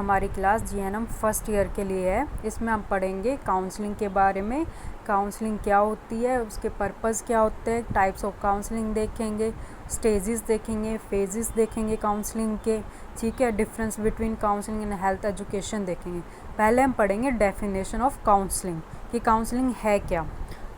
हमारी class GNM first year के लिए है। इसमें हम पढ़ेंगे काउंसलिंग के बारे में, काउंसलिंग क्या होती है, उसके पर्पस क्या होते हैं, टाइप्स ऑफ काउंसलिंग देखेंगे, स्टेजेस देखेंगे, फेजेस देखेंगे काउंसलिंग के, ठीक है। Difference between counselling and health education देखेंगे। पहले हम पढ़ेंगे डेफिनेशन ऑफ काउंसलिंग कि काउंसलिंग है क्या।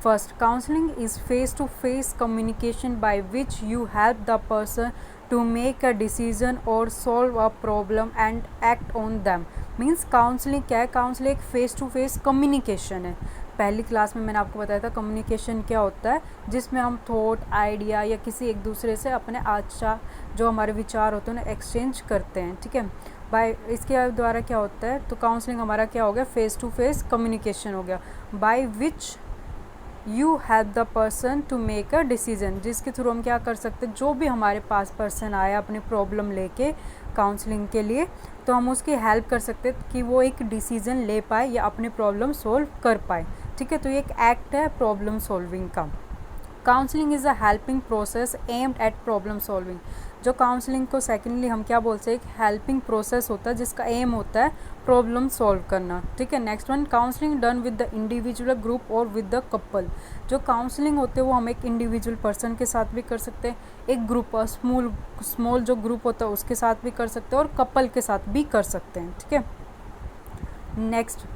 First, counselling is face to face communication by which you help the person to make a decision or solve a problem and act on them। Means counselling क्या है? Counselling एक face to face communication है। पहली class में मैंने आपको बताया था कम्युनिकेशन क्या होता है, जिसमें हम थॉट, आइडिया या किसी एक दूसरे से अपने अच्छा जो हमारे विचार होते हैं उन्हें एक्सचेंज करते हैं, ठीक है। बाय इसके द्वारा क्या होता है, तो काउंसलिंग हमारा क्या हो गया? फेस टू फेस कम्युनिकेशन हो गया। By which you help the person to make a decision, जिसके थ्रू हम क्या कर सकते हैं, जो भी हमारे पास पर्सन आया अपनी प्रॉब्लम लेके काउंसलिंग के लिए, तो हम उसकी हेल्प कर सकते हैं कि वो एक डिसीजन ले पाए या अपनी प्रॉब्लम सॉल्व कर पाए, ठीक है। तो ये एक एक्ट है प्रॉब्लम सॉल्विंग का। Counselling is a helping process aimed at problem solving. जो काउंसलिंग को सेकेंडली हम क्या बोलते हैं, एक हेल्पिंग प्रोसेस होता है जिसका एम होता है प्रॉब्लम सॉल्व करना, ठीक है। Next one, counselling done with the individual, group और विद द कपल। जो काउंसलिंग होते हैं वो हम एक इंडिविजुअल पर्सन के साथ भी कर सकते हैं, एक ग्रुप स्मॉल जो ग्रुप होता है उसके साथ भी कर सकते हैं, और कपल के साथ भी कर सकते हैं, ठीक है। Next,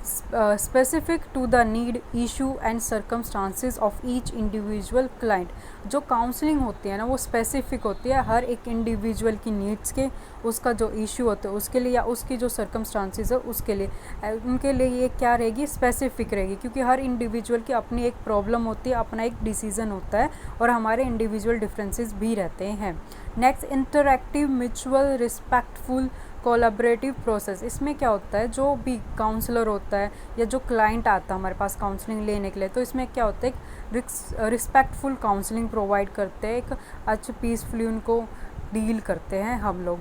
specific to the need, issue and circumstances of each individual client. जो काउंसलिंग होती है ना वो स्पेसिफिक होती है हर एक इंडिविजुअल की नीड्स के, उसका जो इशू होता है उसके लिए या उसकी जो सर्कमस्टांसिस है उसके लिए, उनके लिए ये क्या रहेगी? स्पेसिफिक रहेगी, क्योंकि हर इंडिविजुअल की अपनी एक प्रॉब्लम होती है, अपना एक डिसीज़न होता है और हमारे इंडिविजुअल डिफरेंसेस भी रहते हैं। Next, interactive, mutual, respectful, collaborative process. इसमें क्या होता है, जो भी काउंसलर होता है या जो क्लाइंट आता है हमारे पास काउंसलिंग लेने के लिए, तो इसमें क्या होता है, एक रिस्पेक्टफुल काउंसलिंग प्रोवाइड करते हैं, एक अच्छे पीसफुली उनको डील करते हैं हम लोग।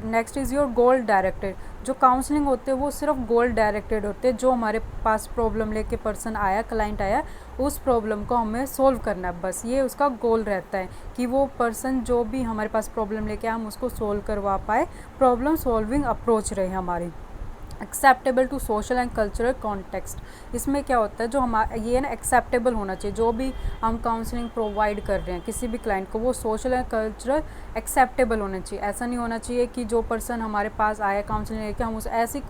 Next is your goal directed. जो काउंसलिंग होते हैं वो सिर्फ गोल डायरेक्टेड होते हैं, जो हमारे पास प्रॉब्लम लेके पर्सन आया, क्लाइंट आया, उस प्रॉब्लम को हमें सोल्व करना है, बस ये उसका गोल रहता है कि वो पर्सन जो भी हमारे पास प्रॉब्लम लेके आए हम उसको सोल्व करवा पाए, प्रॉब्लम सॉल्विंग अप्रोच रहे हमारी। Acceptable to social and cultural context. इसमें क्या होता है, जो हमारा ये ना एक्सेप्टेबल होना चाहिए, जो भी हम काउंसलिंग प्रोवाइड कर रहे हैं किसी भी क्लाइंट को, वो सोशल एंड कल्चरल एक्सेप्टेबल होना चाहिए। ऐसा नहीं होना चाहिए कि जो पर्सन हमारे पास आया काउंसलिंग लेके हम उसे ऐसी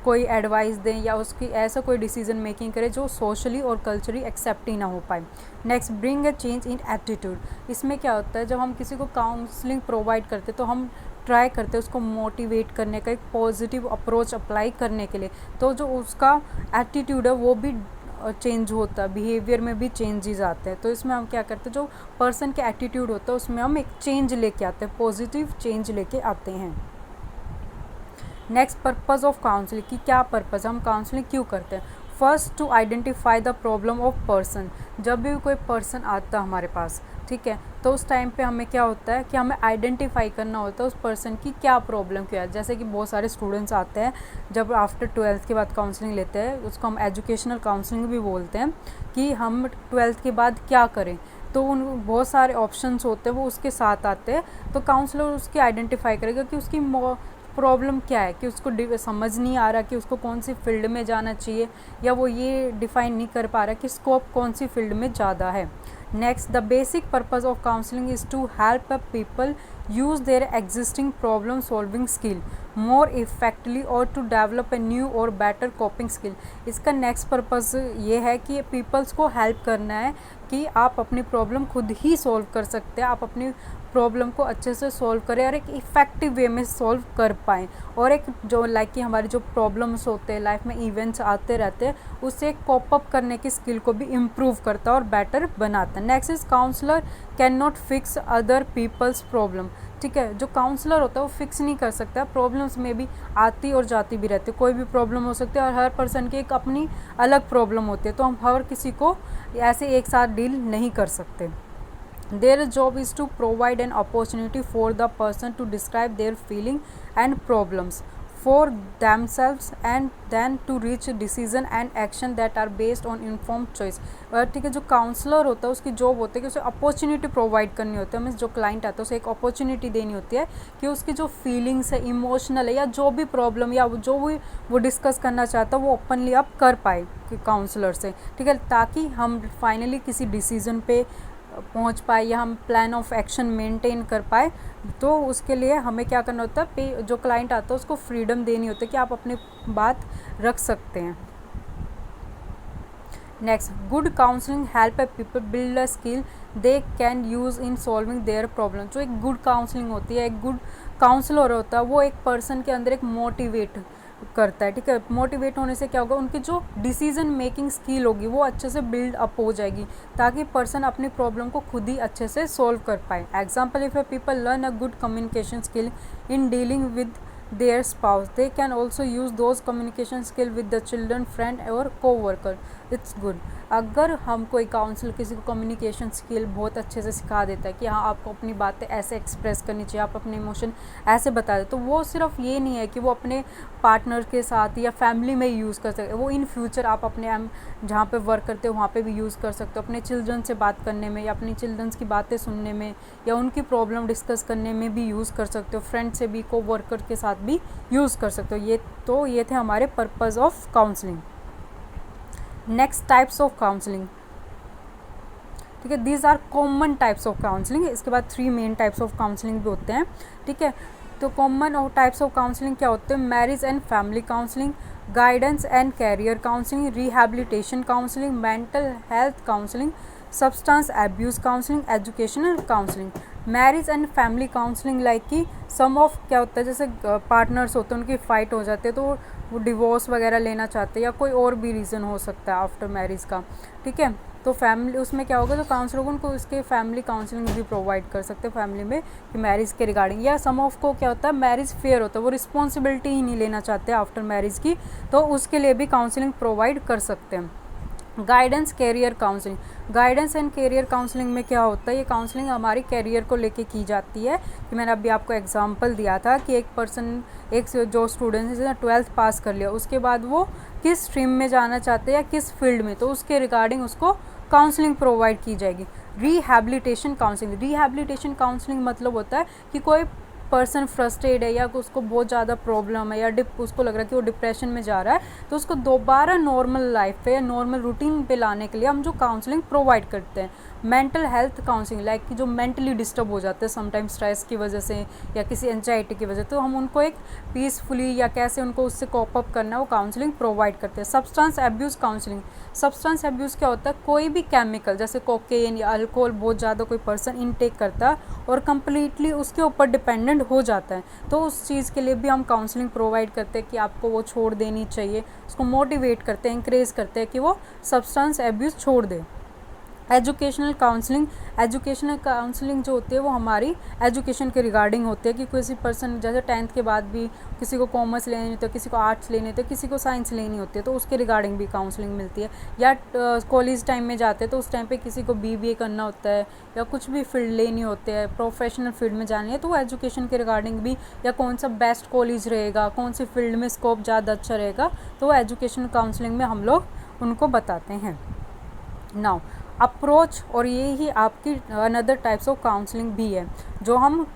कोई एडवाइस दें या उसकी ऐसा कोई डिसीजन मेकिंग करें जो सोशली और कल्चरली एक्सेप्ट ही ना हो पाए। Next, bring a change in attitude. इसमें क्या होता है, जब हम किसी को काउंसलिंग प्रोवाइड करते तो हम ट्राई करते हैं उसको मोटिवेट करने का, एक पॉजिटिव अप्रोच अप्लाई करने के लिए, तो जो उसका एटीट्यूड है वो भी चेंज होता है, बिहेवियर में भी चेंजेस आते हैं। तो इसमें हम क्या करते हैं, जो पर्सन के एटीट्यूड होता है उसमें हम एक चेंज लेके आते हैं, पॉजिटिव चेंज लेके आते हैं। नेक्स्ट, पर्पस ऑफ काउंसलिंग की क्या पर्पस, हम काउंसलिंग क्यों करते हैं। First, to identify the problem of person. जब भी कोई पर्सन आता है हमारे पास, ठीक है, तो उस टाइम पे हमें क्या होता है कि हमें आइडेंटिफाई करना होता है उस पर्सन की क्या प्रॉब्लम क्या है। जैसे कि बहुत सारे स्टूडेंट्स आते हैं जब आफ्टर 12th के बाद काउंसलिंग लेते हैं, उसको हम एजुकेशनल काउंसलिंग भी बोलते हैं, कि हम 12th के बाद क्या करें, तो उन बहुत सारे ऑप्शंस होते हैं वो उसके साथ आते हैं। तो काउंसलर उसकी आइडेंटिफाई करेगा कि उसकी प्रॉब्लम क्या है, कि उसको समझ नहीं आ रहा कि उसको कौन सी फील्ड में जाना चाहिए, या वो ये डिफ़ाइन नहीं कर पा रहा कि स्कोप कौन सी फील्ड में ज़्यादा है। Next, the basic purpose of counselling is to help a people use their existing problem solving skill more effectively और टू डेवलप ए न्यू और बेटर कोपिंग स्किल। इसका नेक्स्ट पर्पस ये है कि पीपल्स को हेल्प करना है कि आप अपनी प्रॉब्लम खुद ही सॉल्व कर सकते हैं, आप अपनी प्रॉब्लम को अच्छे से सॉल्व करें और एक इफ़ेक्टिव वे में सॉल्व कर पाएँ, और एक जो लाइक कि हमारे जो प्रॉब्लम्स होते हैं लाइफ में, इवेंट्स आते रहते हैं, उससे कोप अप करने की स्किल को भी इम्प्रूव करता है और बेटर बनाता है। Next is, counsellor can not fix other people's problem. ठीक है, जो काउंसलर होता है वो फिक्स नहीं कर सकता, प्रॉब्लम्स में भी आती और जाती भी रहती है, कोई भी प्रॉब्लम हो सकती है और हर पर्सन की एक अपनी अलग प्रॉब्लम होती है, तो हम हर किसी को ऐसे एक साथ डील नहीं कर सकते। Their job is to provide an opportunity for the person to describe their feeling and problems. for themselves and then to reach decision and action that are based on informed choice। ठीक है, जो counsellor होता है उसकी job होती है कि उसे अपॉर्चुनिटी प्रोवाइड करनी होती है, मीन्स जो क्लाइंट आता है उसे एक अपॉर्चुनिटी देनी होती है कि उसकी जो फीलिंग्स है, इमोशनल है, या जो भी प्रॉब्लम या जो भी वो डिस्कस करना चाहता है वो ओपनली अब कर पाए काउंसलर से। ठीक है, ताकि हम फाइनली किसी डिसीजन पे पहुंच पाए या हम प्लान ऑफ एक्शन मेंटेन कर पाए। तो उसके लिए हमें क्या करना होता है, जो क्लाइंट आता है उसको फ्रीडम देनी होती है कि आप अपनी बात रख सकते हैं। Next, good counselling help A people build a skill they can use in solving their problem. जो एक गुड काउंसलिंग होती है, एक गुड काउंसलर होता है, वो एक पर्सन के अंदर एक मोटिवेट करता है। ठीक है, मोटिवेट होने से क्या होगा, उनकी जो डिसीजन मेकिंग स्किल होगी वो अच्छे से बिल्ड अप हो जाएगी, ताकि पर्सन अपनी प्रॉब्लम को खुद ही अच्छे से सॉल्व कर पाए। Example, if A people learn a good communication skill in dealing with their spouse, they can also use those communication skill with the children, friend और co-worker। It's good। अगर हम कोई काउंसिल किसी को कम्युनिकेशन स्किल बहुत अच्छे से सिखा देता है कि हाँ आपको अपनी बातें ऐसे एक्सप्रेस करनी चाहिए, आप अपने इमोशन ऐसे बता दे, तो वो सिर्फ ये नहीं है कि वो अपने पार्टनर के साथ या फैमिली में यूज़ कर सकते, वो इन फ्यूचर आप अपने जहाँ पे वर्क करते हो वहाँ पे भी यूज़ कर सकते हो, अपने चिल्ड्रन से बात करने में या अपनी चिल्ड्रंस की बातें सुनने में या उनकी प्रॉब्लम डिस्कस करने में भी यूज़ कर सकते हो, फ्रेंड से भी, को वर्कर के साथ भी यूज़ कर सकते हो। ये थे हमारे purpose of counselling. Next, types of counselling. ठीक है, these are common types of counselling. इसके बाद 3 मेन टाइप्स ऑफ काउंसलिंग भी होते हैं। ठीक है, तो कॉमन और टाइप्स ऑफ काउंसलिंग क्या होते हैं, marriage and family counselling, guidance and career counselling, rehabilitation counselling, mental health counselling, substance abuse counselling, educational counselling. Marriage and family counselling like कि सम ऑफ क्या होता है, जैसे पार्टनर्स होते हैं उनकी फ़ाइट हो जाती है तो वो डिवोर्स वगैरह लेना चाहते हैं या कोई और भी रीज़न हो सकता है आफ्टर मैरिज का। ठीक है, तो फैमिली उसमें क्या होगा, तो काउंसलर उनको उसके फैमिली काउंसलिंग भी प्रोवाइड कर सकते हैं फैमिली में कि मैरिज के रिगार्डिंग। या सम ऑफ को क्या होता है, मैरिज फेयर होता है, वो रिस्पॉन्सिबिलिटी ही नहीं लेना चाहते आफ्टर मैरिज की, तो उसके लिए भी काउंसलिंग प्रोवाइड कर सकते हैं। Guidance career counselling, guidance and career counselling में क्या होता है, ये काउंसलिंग हमारी कैरियर को लेके की जाती है। कि मैंने अभी आपको एग्जांपल दिया था कि एक पर्सन, एक जो स्टूडेंट है जिसने 12th पास कर लिया, उसके बाद वो किस स्ट्रीम में जाना चाहते हैं या किस फील्ड में, तो उसके रिगार्डिंग उसको काउंसलिंग प्रोवाइड की जाएगी। रिहैबिलिटेशन काउंसलिंग, रिहैबिलिटेशन काउंसलिंग मतलब होता है कि कोई पर्सन फ्रस्ट्रेट है या उसको बहुत ज़्यादा प्रॉब्लम है या उसको लग रहा है कि वो डिप्रेशन में जा रहा है, तो उसको दोबारा नॉर्मल लाइफ पे या नॉर्मल रूटीन पे लाने के लिए हम जो काउंसलिंग प्रोवाइड करते हैं। मेंटल हेल्थ काउंसलिंग लाइक कि जो मेंटली डिस्टर्ब हो जाते हैं समटाइम्स स्ट्रेस की वजह से या किसी एंजाइटी की वजह से, तो हम उनको एक पीसफुली या कैसे उनको उससे कॉप अप करना है वो काउंसलिंग प्रोवाइड करते हैं। Substance abuse counselling, substance abuse क्या होता है, कोई भी केमिकल जैसे कोकेन या अल्कोहल बहुत ज़्यादा कोई पर्सन इनटेक करता है और कम्प्लीटली उसके ऊपर डिपेंडेंट हो जाता है, तो उस चीज़ के लिए भी हम काउंसलिंग प्रोवाइड करते हैं कि आपको वो छोड़ देनी चाहिए, उसको मोटिवेट करते हैं, इंकरेज करते हैं कि वो सब्सटेंस एब्यूज़ छोड़ दे। एजुकेशनल काउंसलिंग, एजुकेशनल काउंसलिंग जो होती है वो हमारी एजुकेशन के रिगार्डिंग होती है कि किसी पर्सन जैसे 10th के बाद भी किसी को कॉमर्स लेनी होती है, किसी को आर्ट्स लेनी होती है, किसी को साइंस लेनी होती है, तो उसके रिगार्डिंग भी काउंसलिंग मिलती है। या कॉलेज टाइम में जाते हैं तो उस टाइम पे किसी को BBA करना होता है या कुछ भी फील्ड लेनी होती है, प्रोफेशनल फील्ड में जानी है, तो वो एजुकेशन के रिगार्डिंग भी, या कौन सा बेस्ट कॉलेज रहेगा, कौन सी फील्ड में स्कोप ज़्यादा अच्छा रहेगा, तो वो एजुकेशन काउंसलिंग में हम लोग उनको बताते हैं। नाउ अप्रोच, और ये ही आपकी अनदर टाइप्स ऑफ काउंसलिंग भी है जो हम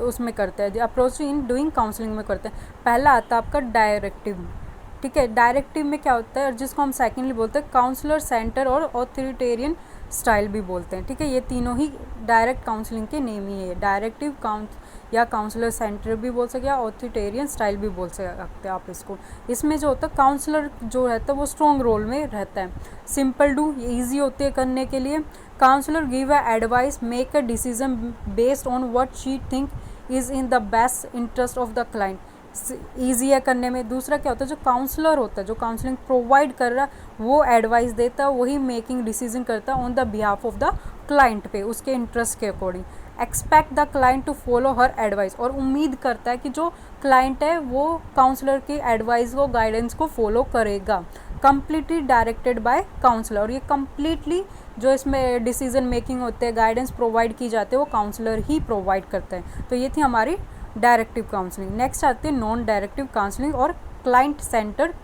उसमें करते हैं, अप्रोच इन डूइंग काउंसलिंग में करते हैं। पहला आता है आपका डायरेक्टिव। ठीक है, डायरेक्टिव में क्या होता है, और जिसको हम सेकेंडली बोलते हैं काउंसलर सेंटर और ऑथोरिटेरियन स्टाइल भी बोलते हैं। ठीक है, ये तीनों ही डायरेक्ट काउंसलिंग के नेम ही है। डायरेक्टिव या काउंसलर सेंटर भी बोल सकते हैं, ऑथोरिटेरियन स्टाइल भी बोल सकते हैं आप इसको। इसमें जो होता है काउंसलर जो रहता है वो स्ट्रॉन्ग रोल में रहता है। सिंपल डू, ये ईजी होते हैं करने के लिए। Counsellor give a advice, make a decision based on what she think is in the best interest of the client, easy है करने में। दूसरा क्या होता है, जो काउंसलर होता है, जो काउंसलिंग प्रोवाइड कर रहा है वो एडवाइस देता है, वही मेकिंग डिसीजन करता है on the behalf of the client पे, उसके इंटरेस्ट के according. Expect the client to follow her advice, और उम्मीद करता है कि जो क्लाइंट है वो काउंसलर की एडवाइस को, गाइडेंस को फॉलो करेगा। कम्प्लीटली डायरेक्टेड बाय काउंसलर, और ये कम्प्लीटली जो इसमें डिसीजन मेकिंग होते हैं, गाइडेंस प्रोवाइड की जाती है, वो काउंसलर ही प्रोवाइड करते हैं। तो ये थी हमारी डायरेक्टिव काउंसलिंग। नेक्स्ट आती है नॉन डायरेक्टिव काउंसलिंग और क्लाइंट सेंटर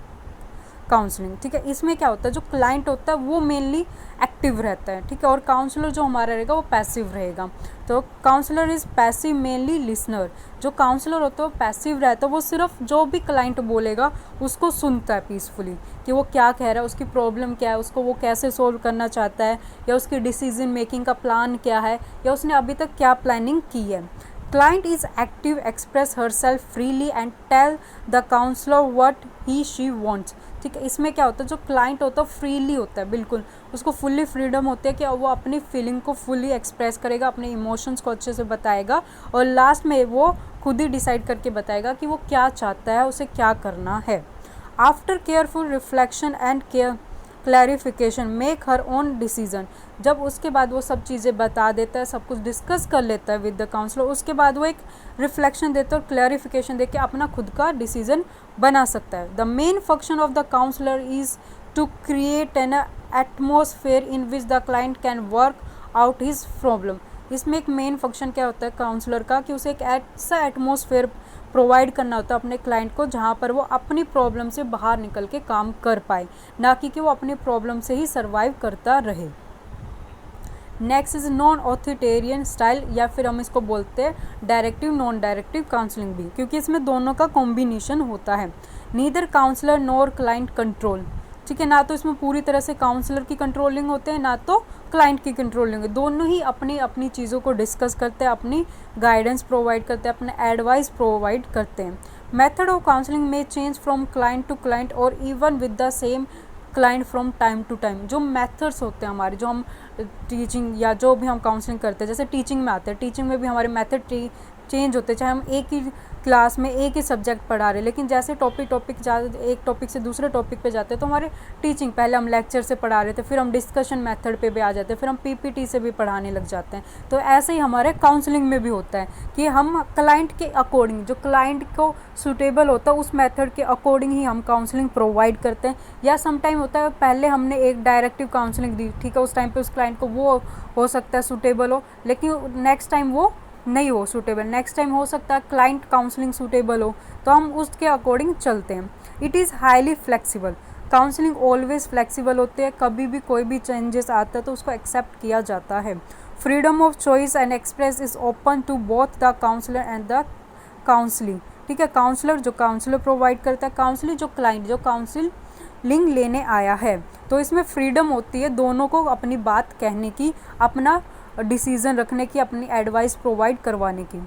काउंसलिंग। ठीक है, इसमें क्या होता है, जो क्लाइंट होता है वो मेनली एक्टिव रहता है, ठीक है, और काउंसलर जो हमारा रहेगा वो पैसिव रहेगा। तो counsellor is passive mainly listener. जो काउंसलर होता है वो पैसिव रहता है, वो सिर्फ जो भी क्लाइंट बोलेगा उसको सुनता है पीसफुली, कि वो क्या कह रहा है, उसकी प्रॉब्लम क्या है, उसको वो कैसे सोल्व करना चाहता है, या उसकी डिसीजन मेकिंग का प्लान क्या है, या उसने अभी तक क्या प्लानिंग की है। Client is active, express herself freely and tell the counselor what he she wants। ठीक है, इसमें क्या होता है, जो क्लाइंट होता है फ्रीली होता है, बिल्कुल उसको फुल्ली फ्रीडम होती है कि वो अपनी फीलिंग को फुल्ली एक्सप्रेस करेगा, अपने इमोशंस को अच्छे से बताएगा, और लास्ट में वो खुद ही डिसाइड करके बताएगा कि वो क्या चाहता है, उसे क्या करना है। After careful reflection and clarification make her own decision. जब उसके बाद वो सब चीज़ें बता देता है, सब कुछ डिस्कस कर लेता है विद द काउंसलर, उसके बाद वो एक रिफ्लेक्शन देता है और क्लैरिफिकेशन दे के अपना खुद का डिसीजन बना सकता है। The main function of the counsellor is to create an atmosphere in which the client can work out his problem. इसमें एक मेन फंक्शन क्या होता है काउंसलर का, कि उसे एक ऐसा एटमोसफेयर प्रोवाइड करना होता है अपने क्लाइंट को जहाँ पर वो अपनी प्रॉब्लम से बाहर निकल के काम कर पाए, ना कि वो अपनी प्रॉब्लम से ही सर्वाइव करता रहे। Next is non authoritarian style, या फिर हम इसको बोलते हैं डायरेक्टिव नॉन डायरेक्टिव काउंसलिंग भी, क्योंकि इसमें दोनों का कॉम्बिनेशन होता है। Neither counsellor nor client control. ठीक है, ना तो इसमें पूरी तरह से काउंसलर की कंट्रोलिंग होते हैं, ना तो क्लाइंट की कंट्रोलिंग है। दोनों ही अपनी अपनी चीज़ों को डिस्कस करते हैं, अपनी गाइडेंस प्रोवाइड करते हैं, अपने एडवाइस प्रोवाइड करते हैं। मेथड ऑफ काउंसलिंग में change from client to client और even with the same client from time to time. जो मेथड्स होते हैं हमारे, जो हम टीचिंग या जो भी हम काउंसलिंग करते हैं, जैसे टीचिंग में आते हैं, टीचिंग में भी हमारे मेथड चेंज होते हैं, चाहे हम एक ही क्लास में एक ही सब्जेक्ट पढ़ा रहे हैं, लेकिन जैसे एक टॉपिक से दूसरे टॉपिक पे जाते हैं तो हमारे टीचिंग, पहले हम लेक्चर से पढ़ा रहे थे, फिर हम डिस्कशन मेथड पे भी आ जाते हैं, फिर हम पीपीटी से भी पढ़ाने लग जाते हैं। तो ऐसे ही हमारे काउंसलिंग में भी होता है कि हम क्लाइंट के अकॉर्डिंग, जो क्लाइंट को सूटेबल होता है उस मेथड के अकॉर्डिंग ही हम काउंसलिंग प्रोवाइड करते हैं। या समटाइम होता है पहले हमने एक डायरेक्टिव काउंसलिंग दी, ठीक है, उस टाइम पे उस क्लाइंट को वो हो सकता है सूटेबल हो, लेकिन नेक्स्ट टाइम वो नहीं हो सूटेबल, नेक्स्ट टाइम हो सकता है क्लाइंट काउंसलिंग सूटेबल हो, तो हम उसके अकॉर्डिंग चलते हैं। It is highly flexible. Counselling always flexible होते हैं, कभी भी कोई भी चेंजेस आता है तो उसको एक्सेप्ट किया जाता है। Freedom of choice and express is open to both the counsellor and the counsellee. ठीक है, काउंसलर जो काउंसलर प्रोवाइड करता है, काउंसली जो क्लाइंट जो काउंसलिंग लेने आया है, तो इसमें फ्रीडम होती है दोनों को अपनी बात कहने की, अपना डिसीजन रखने की, अपनी एडवाइस प्रोवाइड करवाने की।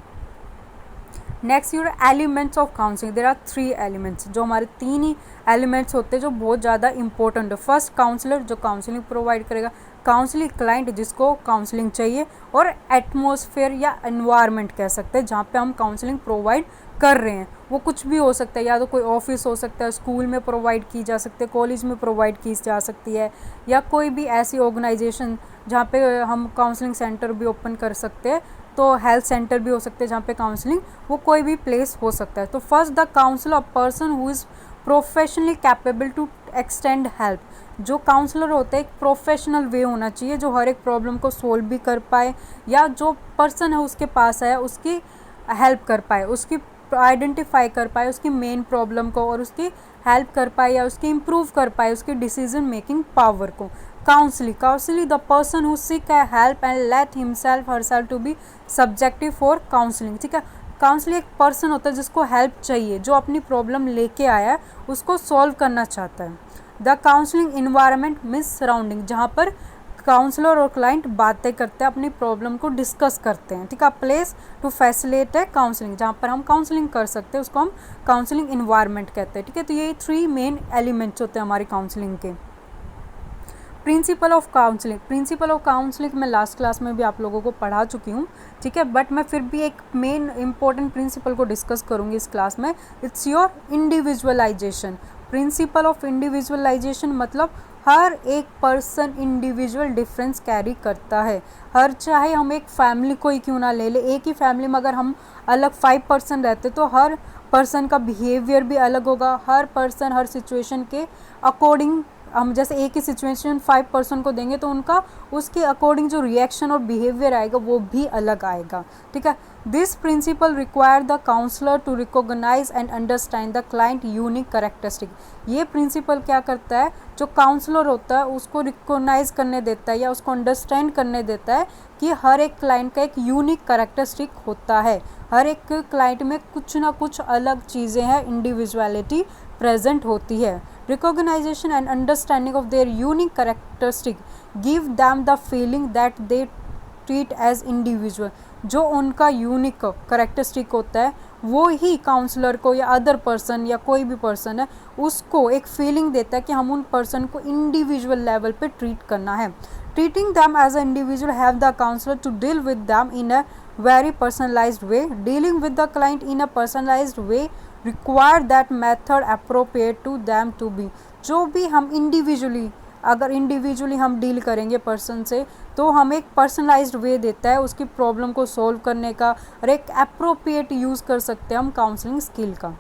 Next your elements of counselling. There are 3 elements, जो हमारे 3 ही एलिमेंट्स होते हैं जो बहुत ज़्यादा इंपॉर्टेंट है। फर्स्ट काउंसलर जो काउंसलिंग प्रोवाइड करेगा, काउंसलिंग क्लाइंट जिसको काउंसलिंग चाहिए, और एटमॉस्फेयर या एनवायरनमेंट कह सकते हैं जहाँ पे हम काउंसलिंग प्रोवाइड कर रहे हैं। वो कुछ भी हो सकता है, या तो कोई ऑफिस हो सकता है, स्कूल में प्रोवाइड की जा सकती है, कॉलेज में प्रोवाइड की जा सकती है, या कोई भी ऐसी ऑर्गेनाइजेशन जहाँ पे हम काउंसलिंग सेंटर भी ओपन कर सकते हैं, तो हेल्थ सेंटर भी हो सकते हैं जहाँ पे काउंसलिंग, वो कोई भी प्लेस हो सकता है। तो first the counsellor, a person who is professionally capable to extend help. जो काउंसलर होता है एक प्रोफेशनल वे होना चाहिए, जो हर एक प्रॉब्लम को सोल्व भी कर पाए, या जो पर्सन है उसके पास है उसकी हेल्प कर पाए, उसकी आइडेंटिफाई कर पाए उसकी मेन प्रॉब्लम को, और उसकी हेल्प कर पाए या उसकी इम्प्रूव कर पाए उसकी डिसीजन मेकिंग पावर को। Counsellee the person who seek a help and let himself herself to be subjective for counselling. ठीक है, काउंसलिंग एक पर्सन होता है जिसको हेल्प चाहिए, जो अपनी प्रॉब्लम लेके आया है उसको सॉल्व करना चाहता है। The counselling environment means surrounding, जहाँ पर काउंसलर और क्लाइंट बातें करते हैं, अपनी प्रॉब्लम को डिस्कस करते हैं। ठीक है, प्लेस टू फैसिलिटेट काउंसलिंग, जहाँ पर हम काउंसलिंग कर सकते हैं उसको हम काउंसलिंग इन्वायरमेंट कहते हैं। ठीक है, तो ये 3 मेन एलिमेंट्स होते हैं हमारी काउंसलिंग के। प्रिंसिपल ऑफ काउंसलिंग मैं लास्ट क्लास में भी आप लोगों को पढ़ा चुकी हूँ, ठीक है, बट मैं फिर भी एक मेन इंपॉर्टेंट प्रिंसिपल को डिस्कस करूँगी इस क्लास में। It's your individualisation. Principle of individualisation मतलब हर एक पर्सन इंडिविजुअल डिफरेंस कैरी करता है। चाहे हम एक फैमिली को ही क्यों ना ले ले, एक ही फैमिली में अगर हम अलग 5 पर्सन रहते तो हर पर्सन का बिहेवियर भी अलग होगा। हर पर्सन हर सिचुएशन के अकॉर्डिंग, हम जैसे एक ही सिचुएशन 5 पर्सन को देंगे तो उनका उसके अकॉर्डिंग जो रिएक्शन और बिहेवियर आएगा वो भी अलग आएगा। ठीक है, this principle require the counsellor to recognise and understand the client unique characteristic. ये प्रिंसिपल क्या करता है, जो काउंसलर होता है उसको रिकॉग्नाइज करने देता है या उसको अंडरस्टैंड करने देता है कि हर एक क्लाइंट का एक यूनिक करेक्टरिस्टिक होता है, हर एक क्लाइंट में कुछ ना कुछ अलग चीज़ें हैं, इंडिविजुअलिटी प्रेजेंट होती है। Recognization and understanding of their unique characteristic give them the feeling that they treat as individual. जो उनका यूनिक करेक्टरिस्टिक होता है वो ही काउंसलर को या अदर पर्सन या कोई भी पर्सन है उसको एक फीलिंग देता है कि हम उन पर्सन को इंडिविजुअल लेवल पे ट्रीट करना है। Treating them as a individual have the counsellor to deal with them in a very personalised way. Dealing with the client in a personalised way require that method appropriate to them to be. जो भी हम individually अगर individually हम deal करेंगे person से तो हम एक पर्सनलाइज्ड वे देता है उसकी प्रॉब्लम को सॉल्व करने का, और एक अप्रोप्रिएट यूज़ कर सकते हैं हम काउंसलिंग स्किल का।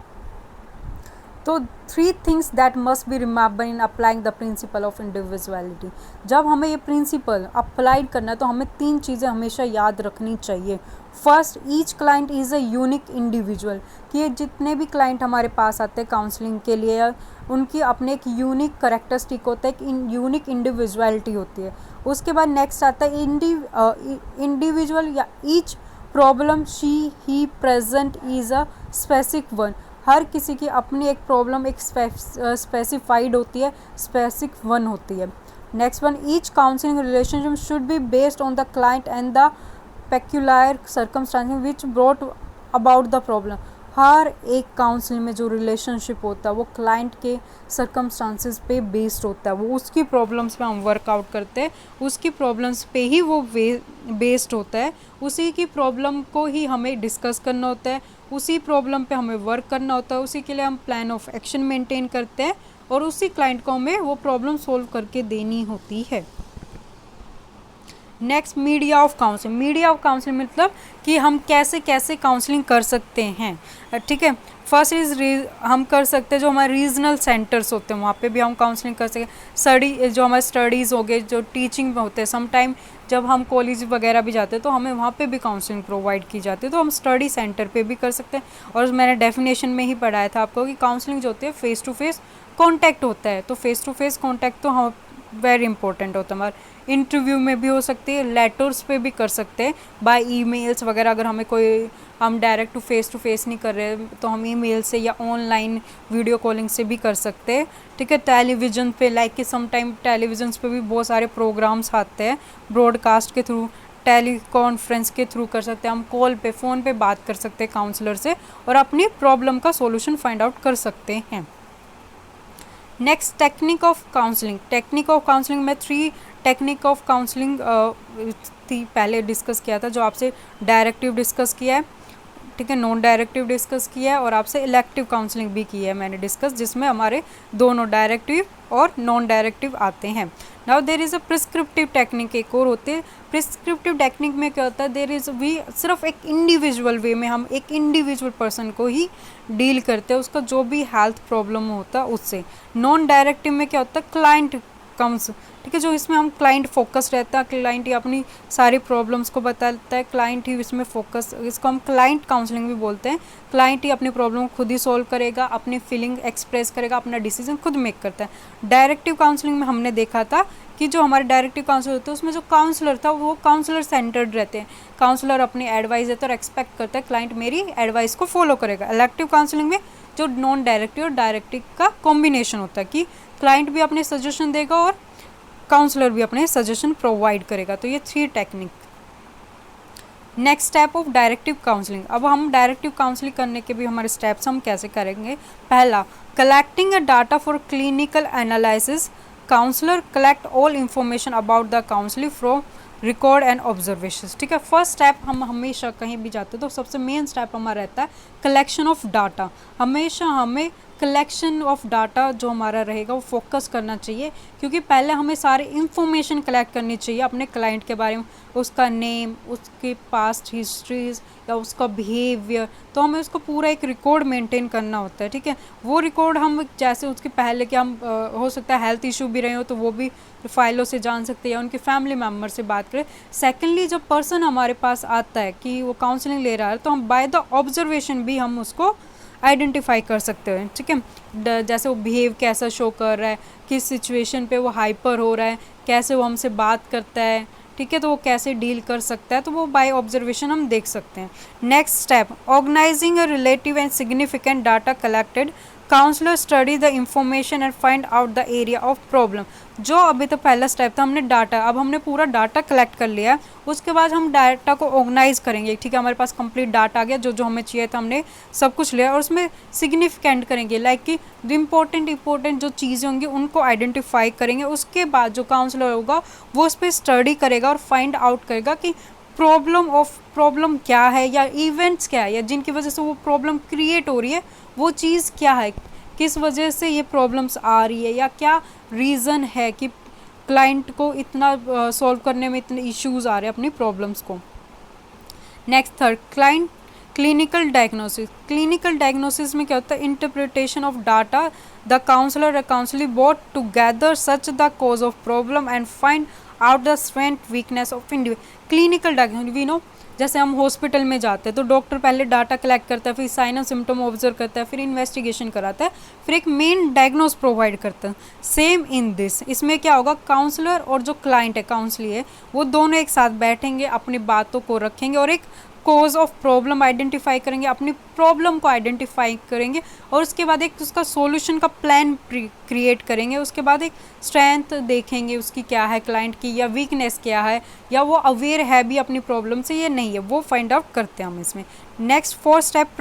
तो 3 things that must be remember in applying the principle of individuality. जब हमें ये प्रिंसिपल अप्लाई करना है तो हमें 3 चीज़ें हमेशा याद रखनी चाहिए। First, each client is a unique individual, कि ये जितने भी क्लाइंट हमारे पास आते हैं काउंसलिंग के लिए उनकी अपने एक यूनिक करेक्टरिस्टिक होता है, एक यूनिक इंडिविजुअलिटी होती है। उसके बाद नेक्स्ट आता है इंडिविजुअल या each problem she he present is a specific one. हर किसी की अपनी एक प्रॉब्लम एक स्पेसिफाइड होती है, स्पेसिफिक वन होती है। Next one, each counselling relationship should be based on the client and the peculiar circumstances which brought about the problem. हर एक काउंसलिंग में जो रिलेशनशिप होता है वो क्लाइंट के सर्कमस्टांसेस पे बेस्ड होता है, वो उसकी प्रॉब्लम्स पे हम वर्कआउट करते हैं, उसकी प्रॉब्लम्स पे ही वो बेस्ड होता है, उसी की प्रॉब्लम को ही हमें डिस्कस करना होता है, उसी प्रॉब्लम पे हमें वर्क करना होता है, उसी के लिए हम प्लान ऑफ एक्शन मेंटेन करते हैं और उसी क्लाइंट को हमें वो प्रॉब्लम सॉल्व करके देनी होती है। Next, media of counselling. Media of counselling मतलब कि हम कैसे कैसे काउंसलिंग कर सकते हैं, ठीक है। फर्स्ट इज़ हम कर सकते हैं जो हमारे रीजनल सेंटर्स होते हैं वहाँ पे भी हम काउंसलिंग कर सकते हैं। स्टडी जो हमारे स्टडीज़ हो गए, जो टीचिंग में होते हैं, सम टाइम जब हम कॉलेज वगैरह भी जाते हैं तो हमें वहाँ पे भी काउंसलिंग प्रोवाइड की जाती है, तो हम स्टडी सेंटर पे भी कर सकते हैं। और मैंने डेफिनेशन में ही पढ़ाया था आपको कि काउंसलिंग जो होती है फेस टू फेस कॉन्टैक्ट होता है, तो फेस टू फेस कॉन्टैक्ट तो हम वेरी इंपॉर्टेंट होता है। हमारे इंटरव्यू में भी हो सकती है, लेटर्स पे भी कर सकते हैं, बाय ईमेल्स वगैरह। अगर हमें कोई हम डायरेक्ट टू फेस नहीं कर रहे तो हम ईमेल से या ऑनलाइन वीडियो कॉलिंग से भी कर सकते हैं, ठीक है। टेलीविज़न पे लाइक कि सम टाइम टेलीविज़न पे भी बहुत सारे प्रोग्राम्स आते हैं, ब्रॉडकास्ट के थ्रू, टेली कॉन्फ्रेंस के थ्रू कर सकते हैं, हम कॉल पे फ़ोन पे बात कर सकते हैं काउंसलर से और अपनी प्रॉब्लम का सोल्यूशन फाइंड आउट कर सकते हैं। Next, technique of counselling. Technique of counselling में 3 टेक्निक ऑफ काउंसलिंग थी, पहले डिस्कस किया था, जो आपसे डायरेक्टिव डिस्कस किया है, ठीक है, नॉन डायरेक्टिव डिस्कस किया है और आपसे इलेक्टिव काउंसलिंग भी की है मैंने डिस्कस, जिसमें हमारे दोनों डायरेक्टिव और नॉन डायरेक्टिव आते हैं। Now there is a prescriptive technique, एक और होती है। प्रिस्क्रिप्टिव टेक्निक में क्या होता है, देर इज़ वी सिर्फ एक इंडिविजुअल वे में हम एक इंडिविजुअल पर्सन को ही डील करते हैं, उसका जो भी हेल्थ प्रॉब्लम होता है उससे। नॉन डायरेक्टिव में क्या होता है, क्लाइंट कम्स, ठीक है, जो इसमें हम क्लाइंट फोकस रहता है, क्लाइंट ही अपनी सारी प्रॉब्लम्स को बताता है, क्लाइंट ही इसमें फोकस, इसको हम क्लाइंट काउंसलिंग भी बोलते हैं। क्लाइंट ही अपनी प्रॉब्लम खुद ही सॉल्व करेगा, अपनी फीलिंग एक्सप्रेस करेगा, अपना डिसीजन खुद मेक करता है। डायरेक्टिव काउंसलिंग में हमने देखा था कि जो हमारे डायरेक्टिव काउंसलर होते हैं उसमें जो काउंसलर था वो काउंसलर सेंटर्ड रहते हैं, काउंसलर अपनी एडवाइस देता है और एक्सपेक्ट करता है क्लाइंट मेरी एडवाइस को फॉलो करेगा। इलेक्टिव काउंसलिंग में जो नॉन डायरेक्टिव और डायरेक्टिव का कॉम्बिनेशन होता है कि क्लाइंट भी अपने सजेशन देगा और काउंसलर भी अपने सजेशन प्रोवाइड करेगा। तो ये 3 technique. Next step of directive counselling. अब हम डायरेक्टिव काउंसलिंग करने के भी हमारे स्टेप्स हम कैसे करेंगे। पहला, collecting a data for clinical analysis. Counsellor collect all information about the counselling from record and observation, ठीक है। फर्स्ट स्टेप हम हमेशा कहीं भी जाते हैं तो सबसे मेन स्टेप हमारा रहता है कलेक्शन ऑफ डाटा। हमेशा हमें कलेक्शन ऑफ डाटा जो हमारा रहेगा वो फोकस करना चाहिए, क्योंकि पहले हमें सारी इंफॉर्मेशन कलेक्ट करनी चाहिए अपने क्लाइंट के बारे में, उसका नेम, उसकी पास्ट हिस्ट्रीज या उसका बिहेवियर। तो हमें उसको पूरा एक रिकॉर्ड मेंटेन करना होता है, ठीक है। वो रिकॉर्ड हम जैसे उसके पहले कि हम हो सकता है हेल्थ इशू भी रहे हो तो वो भी फाइलों से जान सकते हैं या उनके फैमिली मेम्बर से बात करें। सेकेंडली, जब पर्सन हमारे पास आता है कि वो काउंसलिंग ले रहा है तो हम बाय द ऑब्जर्वेशन भी हम उसको आइडेंटिफाई कर सकते हैं, ठीक है। जैसे वो बिहेव कैसा शो कर रहा है, किस सिचुएशन पे वो हाइपर हो रहा है, कैसे वो हमसे बात करता है, ठीक है, तो वो कैसे डील कर सकता है, तो वो बाय ऑब्जर्वेशन हम देख सकते हैं। Next step, organising a relative and significant data collected, counsellor study the information and find out the area of problem. जो अभी तो पहला स्टेप था, हमने डाटा, अब हमने पूरा डाटा कलेक्ट कर लिया है, उसके बाद हम डाटा को ऑर्गेनाइज करेंगे, ठीक है। हमारे पास कंप्लीट डाटा आ गया, जो जो हमें चाहिए था हमने सब कुछ लिया, और उसमें सिग्निफिकेंट करेंगे, लाइक कि इंपॉर्टेंट जो चीज़ें होंगी उनको आइडेंटिफाई करेंगे। उसके बाद जो काउंसलर होगा वो उस पर स्टडी करेगा और फाइंड आउट करेगा कि प्रॉब्लम क्या है या इवेंट्स क्या है या जिनकी वजह से वो प्रॉब्लम क्रिएट हो रही है, वो चीज़ क्या है, किस वजह से ये प्रॉब्लम्स आ रही है या क्या रीज़न है कि क्लाइंट को इतना सॉल्व करने में इतने इश्यूज आ रहे हैं अपनी प्रॉब्लम्स को। नेक्स्ट थर्ड, क्लिनिकल डायग्नोसिस में क्या होता है, interpretation of data, the counsellor counselling both together such the cause of problem and find out the strength weakness of individual. Clinical diagnosis, we know, जैसे हम हॉस्पिटल में जाते हैं तो डॉक्टर पहले डाटा कलेक्ट करता है, फिर साइन और सिम्टम ऑब्जर्व करता है, फिर इन्वेस्टिगेशन कराता है, फिर एक मेन डायग्नोस प्रोवाइड करता है। सेम इन दिस, इसमें क्या होगा, काउंसलर और जो क्लाइंट है, काउंसली है, वो दोनों एक साथ बैठेंगे, अपनी बातों को रखेंगे और एक कॉज ऑफ प्रॉब्लम आइडेंटिफाई करेंगे, अपनी प्रॉब्लम को आइडेंटिफाई करेंगे और उसके बाद एक उसका सॉल्यूशन का प्लान क्रिएट करेंगे। उसके बाद एक स्ट्रेंथ देखेंगे उसकी क्या है क्लाइंट की, या वीकनेस क्या है, या वो अवेयर है भी अपनी प्रॉब्लम से या नहीं है, वो फाइंड आउट करते हैं हम इसमें। नेक्स्ट फोर्थ स्टेप,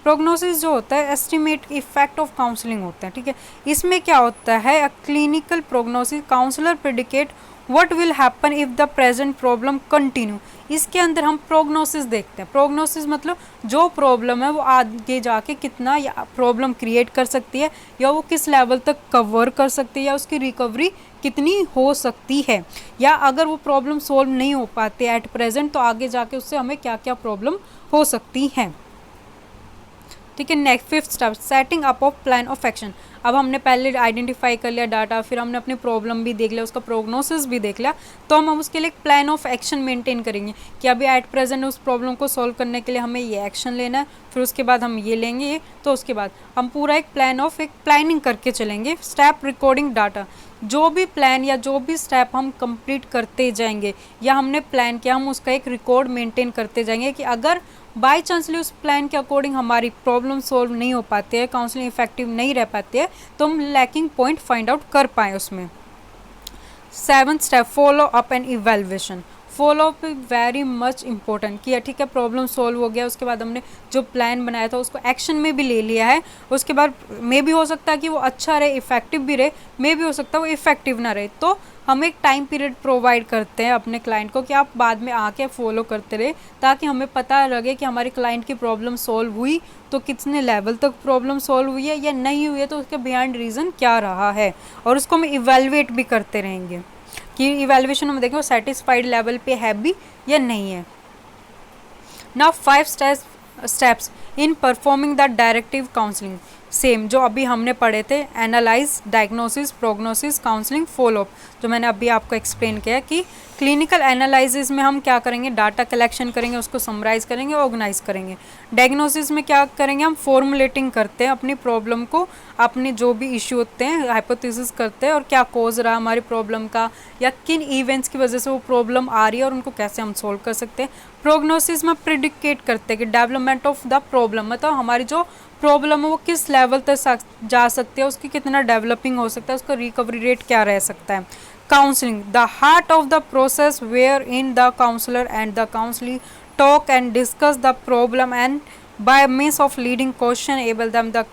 प्रोग्नोसिस जो होता है एस्टिमेट इफेक्ट ऑफ काउंसलिंग होता है, ठीक है। इसमें क्या होता है, a clinical prognosis, counsellor predicate what will happen if the present problem continue. इसके अंदर हम प्रोग्नोसिस देखते हैं। प्रोग्नोसिस मतलब जो प्रॉब्लम है वो आगे जाके कितना या प्रॉब्लम क्रिएट कर सकती है, या वो किस लेवल तक कवर कर सकती है, या उसकी रिकवरी कितनी हो सकती है, या अगर वो प्रॉब्लम सॉल्व नहीं हो पाते एट प्रेजेंट तो आगे जाके उससे हमें क्या क्या प्रॉब्लम हो सकती है, ठीक है। Next fifth step, setting up of plan of action. अब हमने पहले आइडेंटिफाई कर लिया डाटा, फिर हमने अपनी प्रॉब्लम भी देख लिया, उसका प्रोग्नोसिस भी देख लिया, तो हम उसके लिए एक प्लान ऑफ एक्शन मेंटेन करेंगे कि अभी एट प्रेजेंट उस प्रॉब्लम को सॉल्व करने के लिए हमें ये एक्शन लेना है, फिर उसके बाद हम ये लेंगे, तो उसके बाद हम पूरा एक प्लानिंग करके चलेंगे। स्टेप रिकॉर्डिंग डाटा, जो भी प्लान या जो भी स्टेप हम कंप्लीट करते जाएंगे या हमने प्लान किया, हम उसका एक रिकॉर्ड मेंटेन करते जाएंगे कि अगर बाई चांसली उस प्लान के अकॉर्डिंग हमारी प्रॉब्लम सॉल्व नहीं हो पाते हैं, काउंसलिंग इफेक्टिव नहीं रह पाती है, तो हम लैकिंग पॉइंट फाइंड आउट कर पाएँ उसमें। Seventh step, follow up and evaluation. Follow up very much important किया, ठीक है। प्रॉब्लम सॉल्व हो गया, उसके बाद हमने जो प्लान बनाया था उसको एक्शन में भी ले लिया है, उसके बाद मे भी हो सकता है कि वो अच्छा रहे, इफेक्टिव भी रहे, मे भी हो सकता है वो इफेक्टिव ना रहे, तो हम एक टाइम पीरियड प्रोवाइड करते हैं अपने क्लाइंट को कि आप बाद में आके फॉलो करते रहे, ताकि हमें पता लगे कि हमारे क्लाइंट की प्रॉब्लम सॉल्व हुई तो कितने लेवल तक प्रॉब्लम सॉल्व हुई है, या नहीं हुई है तो उसके बिहाइंड रीज़न क्या रहा है, और उसको हम इवेलुएट भी करते रहेंगे कि इवेल्युएशन हम देखें वो सेटिस्फाइड लेवल पे है भी या नहीं है। Now 5 steps in performing the directive counselling. Same जो अभी हमने पढ़े थे, analyse, diagnosis, prognosis, counselling, follow up, जो मैंने अभी आपको एक्सप्लेन किया कि क्लिनिकल एनालिसिस में हम क्या करेंगे, डाटा कलेक्शन करेंगे, उसको समराइज करेंगे, ऑर्गेनाइज करेंगे। डायग्नोसिस में क्या करेंगे, हम फॉर्मुलेटिंग करते हैं अपनी प्रॉब्लम को, अपने जो भी इश्यू होते हैं हाइपोथेसिस करते हैं और क्या कॉज रहा हमारी प्रॉब्लम का, या किन इवेंट्स की वजह से वो प्रॉब्लम आ रही है और उनको कैसे हम सोल्व कर सकते हैं। प्रोग्नोसिस में प्रिडिकेट करते हैं कि डेवलपमेंट ऑफ द प्रॉब्लम, मतलब हमारी जो प्रॉब्लम है वो किस लेवल तक जा सकती है, उसकी कितना डेवलपिंग हो सकता है, उसका रिकवरी रेट क्या रह सकता है। Counselling, the heart of the process where in the counsellor and the counselee talk and discuss the problem and by means of leading question able them the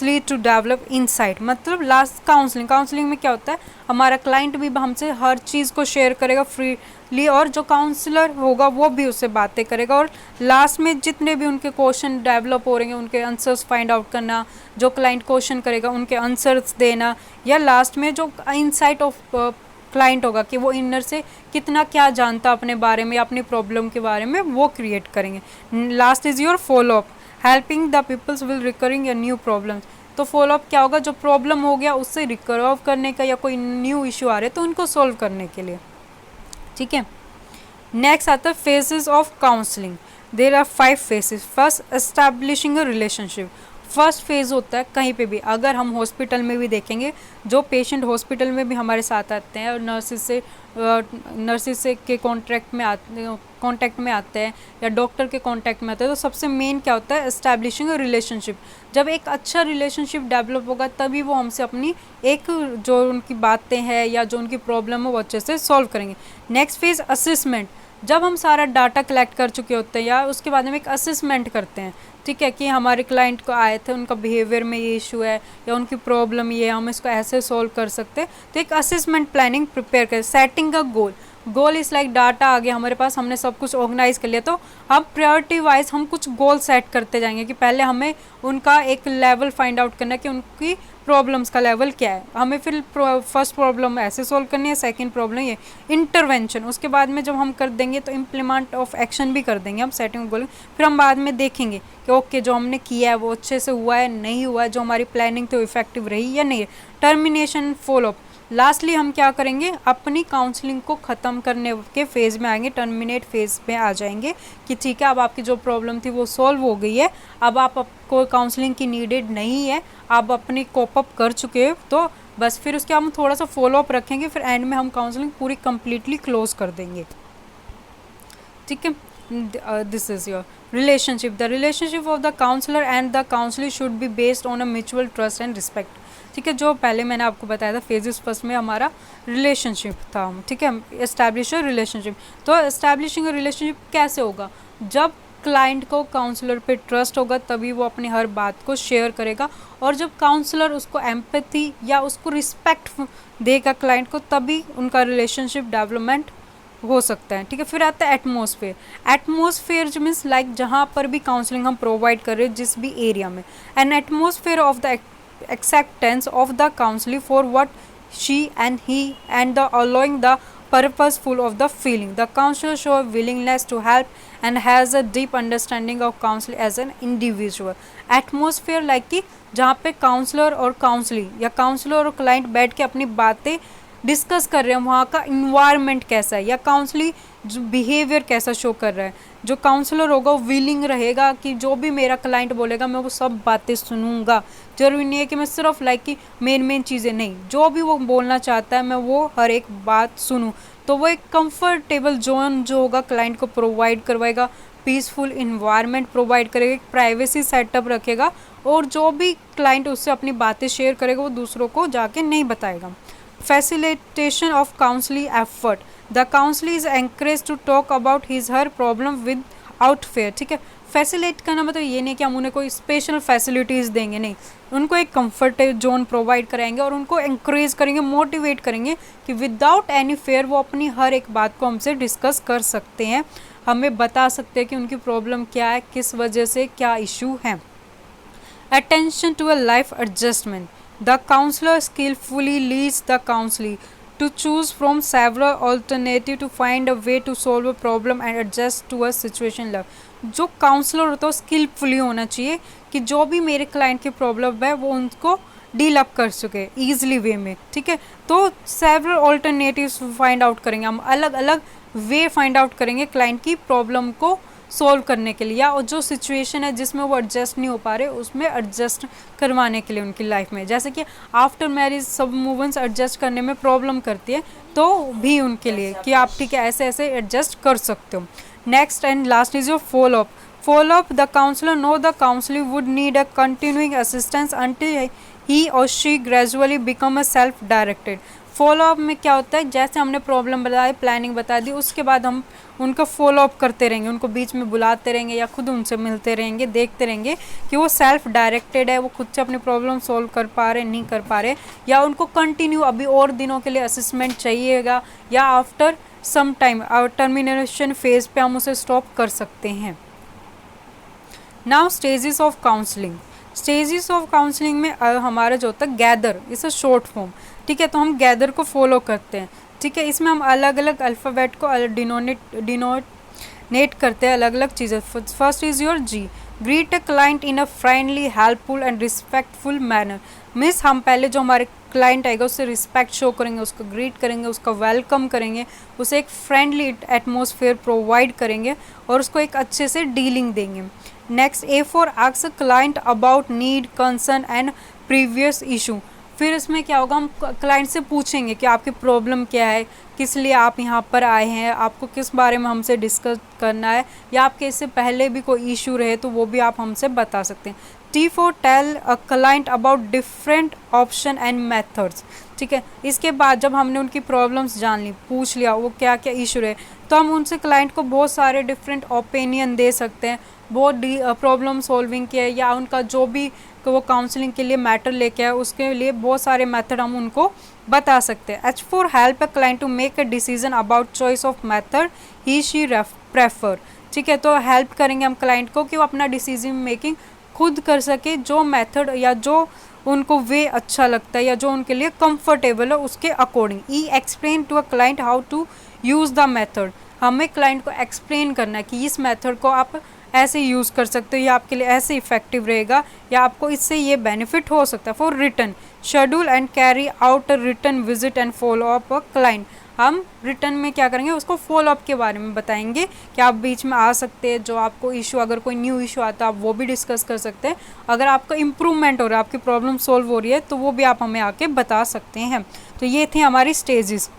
lead to develop insight. मतलब last counselling में क्या होता है, हमारा client भी हमसे हर चीज़ को share करेगा फ्रीली, और जो काउंसलर होगा वो भी उससे बातें करेगा, और लास्ट में जितने भी उनके क्वेश्चन डेवलप हो रहे हैं उनके आंसर्स फाइंड आउट करना, जो क्लाइंट क्वेश्चन करेगा उनके आंसर्स देना, या लास्ट में जो इनसाइट ऑफ क्लाइंट होगा कि वो इनर से कितना क्या जानता अपने बारे में, अपनी प्रॉब्लम के बारे में, वो क्रिएट करेंगे। Last is your follow up, helping the peoples will recurring या न्यू प्रॉब्लम्स। तो फॉलोअप क्या होगा, जो प्रॉब्लम हो गया उससे रिकवर करने का, या कोई न्यू इशू आ रहे तो उनको सॉल्व करने के लिए। ठीक है, नेक्स्ट आता है phases of counselling. There are 5 phases. First, establishing a relationship. First phase होता है कहीं पे भी, अगर हम हॉस्पिटल में भी देखेंगे, जो पेशेंट हॉस्पिटल में भी हमारे साथ आते हैं और नर्सिस से के कांटेक्ट में आते हैं या डॉक्टर के कांटेक्ट में आते हैं, तो सबसे मेन क्या होता है, एस्टैब्लिशिंग अ रिलेशनशिप। जब एक अच्छा रिलेशनशिप डेवलप होगा तभी वो हमसे अपनी एक जो उनकी बातें हैं या जो उनकी प्रॉब्लम है वो अच्छे से सॉल्व करेंगे। Next phase, assessment. जब हम सारा डाटा कलेक्ट कर चुके होते हैं या उसके बाद में एक असेसमेंट करते हैं, ठीक है, कि हमारे क्लाइंट को आए थे, उनका बिहेवियर में ये इशू है या उनकी प्रॉब्लम ये है, हम इसको ऐसे सॉल्व कर सकते हैं, तो एक असेसमेंट प्लानिंग प्रिपेयर करें। Setting a goal is like data आ गया हमारे पास, हमने सब कुछ ऑर्गेनाइज कर लिया, तो अब प्रायोरिटी वाइज हम कुछ गोल सेट करते जाएंगे कि पहले हमें उनका एक लेवल फाइंड आउट करना है कि उनकी प्रॉब्लम्स का लेवल क्या है, हमें फिर फर्स्ट प्रॉब्लम ऐसे सॉल्व करनी है, सेकंड प्रॉब्लम ये इंटरवेंशन। उसके बाद में जब हम कर देंगे तो इम्प्लीमेंट ऑफ एक्शन भी कर देंगे हम, सेटिंग गोल। फिर हम बाद में देखेंगे कि ओके जो हमने किया है वो अच्छे से हुआ है नहीं हुआ है, जो हमारी प्लानिंग थी वो इफेक्टिव रही या नहीं है। Termination, follow up. लास्टली हम क्या करेंगे, अपनी काउंसलिंग को ख़त्म करने के फेज़ में आएंगे, टर्मिनेट फेज़ में आ जाएंगे कि ठीक है अब आपकी जो प्रॉब्लम थी वो सॉल्व हो गई है, अब आपको काउंसलिंग की नीडेड नहीं है, आप अपनी कोप अप कर चुके हो, तो बस फिर उसके हम थोड़ा सा फॉलोअप रखेंगे, फिर एंड में हम काउंसलिंग पूरी कम्प्लीटली क्लोज कर देंगे। ठीक है, this is your relationship. The relationship of the counsellor and the counsellor should be based on a mutual trust and respect. ठीक है, जो पहले मैंने आपको बताया था फेजेस फर्स्ट में हमारा रिलेशनशिप था। ठीक है, एस्टैब्लिश रिलेशनशिप। तो एस्टैब्लिशिंग रिलेशनशिप कैसे होगा, जब क्लाइंट को काउंसलर पे ट्रस्ट होगा तभी वो अपनी हर बात को शेयर करेगा, और जब काउंसलर उसको एम्पैथी या उसको रिस्पेक्ट देगा क्लाइंट को, तभी उनका रिलेशनशिप डेवलपमेंट हो सकता है। ठीक है, फिर आता है एटमोसफेयर जो मीन्स लाइक जहाँ पर भी काउंसलिंग हम प्रोवाइड कर रहे हैं जिस भी एरिया में, an atmosphere of the acceptance of the counselee for what she and he and the allowing the purposeful of the feeling. The counselor show willingness to help and has a deep understanding of counseling as an individual. Atmosphere like कि जहाँ पे counsellor और counsellee या counsellor और client बैठ के अपनी बातें डिस्कस कर रहे हैं, वहाँ का इन्वायरमेंट कैसा है या काउंसली जो बिहेवियर कैसा शो कर रहा है। जो काउंसलर होगा वो विलिंग रहेगा कि जो भी मेरा क्लाइंट बोलेगा मैं वो सब बातें सुनूंगा, जरूरी नहीं है कि मैं सिर्फ लाइक कि मेन चीज़ें नहीं, जो भी वो बोलना चाहता है मैं वो हर एक बात सुनूं। तो वो एक कंफर्टेबल जोन जो होगा क्लाइंट को प्रोवाइड करवाएगा, पीसफुल इन्वायरमेंट प्रोवाइड करेगा, एक प्राइवेसी सेटअप रखेगा, और जो भी क्लाइंट उससे अपनी बातें शेयर करेगा वो दूसरों को जाके नहीं बताएगा। Facilitation of counseling effort. The counselor is encouraged to talk about his her problem without fear. ठीक है, फैसिलेट करना मतलब ये नहीं कि हम उन्हें कोई स्पेशल फैसिलिटीज़ देंगे, नहीं, उनको एक कंफर्ट जोन प्रोवाइड कराएंगे और उनको encourage करेंगे, मोटिवेट करेंगे कि विदाउट एनी फेयर वो अपनी हर एक बात को हमसे डिस्कस कर सकते हैं, हमें बता सकते हैं कि उनकी प्रॉब्लम क्या है, किस वजह से क्या इशू है। Attention to a life adjustment. The counselor skillfully leads the counselee to choose from several alternatives to find a way to solve a problem and adjust to a situation level. जो counsellor होता है skilfully होना चाहिए कि जो भी मेरे client की प्रॉब्लम है वो उनको डील अप कर सके ईजिली वे में। ठीक है, तो सेवरल ऑल्टरनेटिव्स फाइंड आउट करेंगे, हम अलग अलग वे फाइंड आउट करेंगे क्लाइंट की प्रॉब्लम को सॉल्व करने के लिए, या और जो सिचुएशन है जिसमें वो एडजस्ट नहीं हो पा रहे उसमें एडजस्ट करवाने के लिए उनकी लाइफ में। जैसे कि आफ्टर मैरिज सब मूवमेंट्स एडजस्ट करने में प्रॉब्लम करती है, तो भी उनके लिए कि आप ठीक है ऐसे ऐसे एडजस्ट कर सकते हो। Next and last is your follow up. The counsellor no the counsellor would need a continuing assistance until he or she gradually become a self-directed. Follow up में क्या होता है, जैसे हमने प्रॉब्लम बताई, प्लानिंग बता दी, उसके बाद हम उनका फॉलो अप करते रहेंगे, उनको बीच में बुलाते रहेंगे या खुद उनसे मिलते रहेंगे, देखते रहेंगे कि वो सेल्फ डायरेक्टेड है, वो खुद से अपनी प्रॉब्लम सॉल्व कर पा रहे नहीं कर पा रहे, या उनको कंटिन्यू अभी और दिनों के लिए असेसमेंट चाहिएगा, या after some time termination phase पे हम उसे स्टॉप कर सकते हैं। Now stages of counselling. Stages of counselling में हमारा जो होता है गैदर, इसे शॉर्ट फॉर्म, ठीक है, तो हम गैदर को फॉलो करते हैं, ठीक है। इसमें हम अलग अलग अल्फ़ाबेट को डिनोनेट करते हैं, अलग अलग चीज़ें। First is your G, greet a client in a friendly, helpful and respectful manner. Means हम पहले जो हमारे क्लाइंट आएगा उससे रिस्पेक्ट शो करेंगे, उसको ग्रीट करेंगे, उसका वेलकम करेंगे, उसे एक फ्रेंडली एटमॉस्फेयर प्रोवाइड करेंगे और उसको एक अच्छे से डीलिंग देंगे। Next, A for ask client about need, concern and previous issue. फिर इसमें क्या होगा, हम क्लाइंट से पूछेंगे कि आपकी प्रॉब्लम क्या है, किस लिए आप यहाँ पर आए हैं, आपको किस बारे में हमसे डिस्कस करना है, या आपके इससे पहले भी कोई इशू रहे तो वो भी आप हमसे बता सकते हैं। T for tell a client about different option and methods, ठीक है। इसके बाद जब हमने उनकी प्रॉब्लम्स जान ली, पूछ लिया वो क्या क्या इशू रहे, तो हम उनसे क्लाइंट को बहुत सारे डिफरेंट ओपिनियन दे सकते हैं, बहुत प्रॉब्लम सॉल्विंग के, या उनका जो भी वो काउंसलिंग के लिए मैटर लेके आए उसके लिए बहुत सारे मेथड हम उनको बता सकते हैं। H for help a client to make a decision about choice of method he she prefer, ठीक है। तो हेल्प करेंगे हम क्लाइंट को कि वो अपना डिसीजन मेकिंग खुद कर सके, जो मेथड या जो उनको वे अच्छा लगता है या जो उनके लिए कंफर्टेबल है उसके according. E explain to a client how to use the method. हमें क्लाइंट को एक्सप्लेन करना है कि इस मेथड को आप ऐसे यूज़ कर सकते हो, या आपके लिए ऐसे इफेक्टिव रहेगा, या आपको इससे ये बेनिफिट हो सकता है। For return, schedule and carry out a return visit and follow up a client. हम रिटर्न में क्या करेंगे, उसको फॉलो अप के बारे में बताएंगे कि आप बीच में आ सकते हैं, जो आपको इशू, अगर कोई न्यू इशू आता है आप वो भी डिस्कस कर सकते हैं, अगर आपका इम्प्रूवमेंट हो रहा है, आपकी प्रॉब्लम सॉल्व हो रही है तो वो भी आप हमें आके बता सकते हैं। तो ये थे हमारी stages.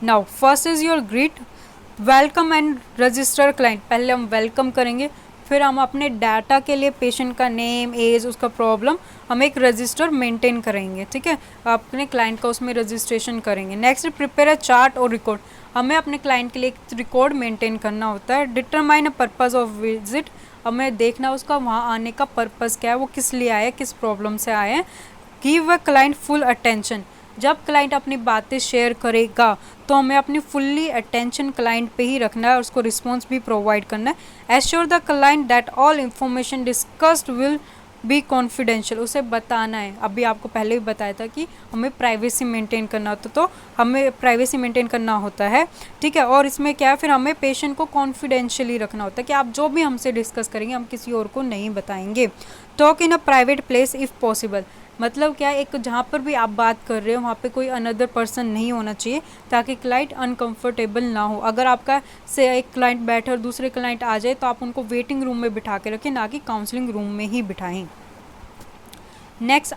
Now first is your greet, welcome and register client. पहले हम वेलकम करेंगे, फिर हम अपने डाटा के लिए पेशेंट का नेम, एज, उसका प्रॉब्लम, हम एक रजिस्टर मेंटेन करेंगे, ठीक है, अपने क्लाइंट का उसमें रजिस्ट्रेशन करेंगे। नेक्स्ट, प्रिपेयर अ चार्ट और रिकॉर्ड। हमें अपने क्लाइंट के लिए एक रिकॉर्ड मेंटेन करना होता है। Determine a purpose of visit, हमें देखना उसका वहाँ आने का पर्पज़ क्या है, वो किस लिए आए हैं, किस प्रॉब्लम से आए हैं। Give a client full attention, जब क्लाइंट अपनी बातें शेयर करेगा तो हमें अपनी फुल्ली अटेंशन क्लाइंट पे ही रखना है और उसको रिस्पॉन्स भी प्रोवाइड करना है। Assure the client that all information discussed will be confidential, उसे बताना है, अभी आपको पहले भी बताया था कि हमें प्राइवेसी मेंटेन करना होता, तो हमें प्राइवेसी मेंटेन करना होता है, ठीक है। और इसमें क्या है, फिर हमें पेशेंट को कॉन्फिडेंशियली रखना होता है कि आप जो भी हमसे डिस्कस करेंगे हम किसी और को नहीं बताएंगे। Talk in a private place if possible, मतलब क्या है, एक जहाँ पर भी आप बात कर रहे हो वहाँ पे कोई अनदर पर्सन नहीं होना चाहिए ताकि क्लाइंट अनकंफर्टेबल ना हो। अगर आपका से एक क्लाइंट बैठे और दूसरे क्लाइंट आ जाए तो आप उनको वेटिंग रूम में बिठा के रखें, ना कि काउंसलिंग रूम में ही बिठाएं। Next,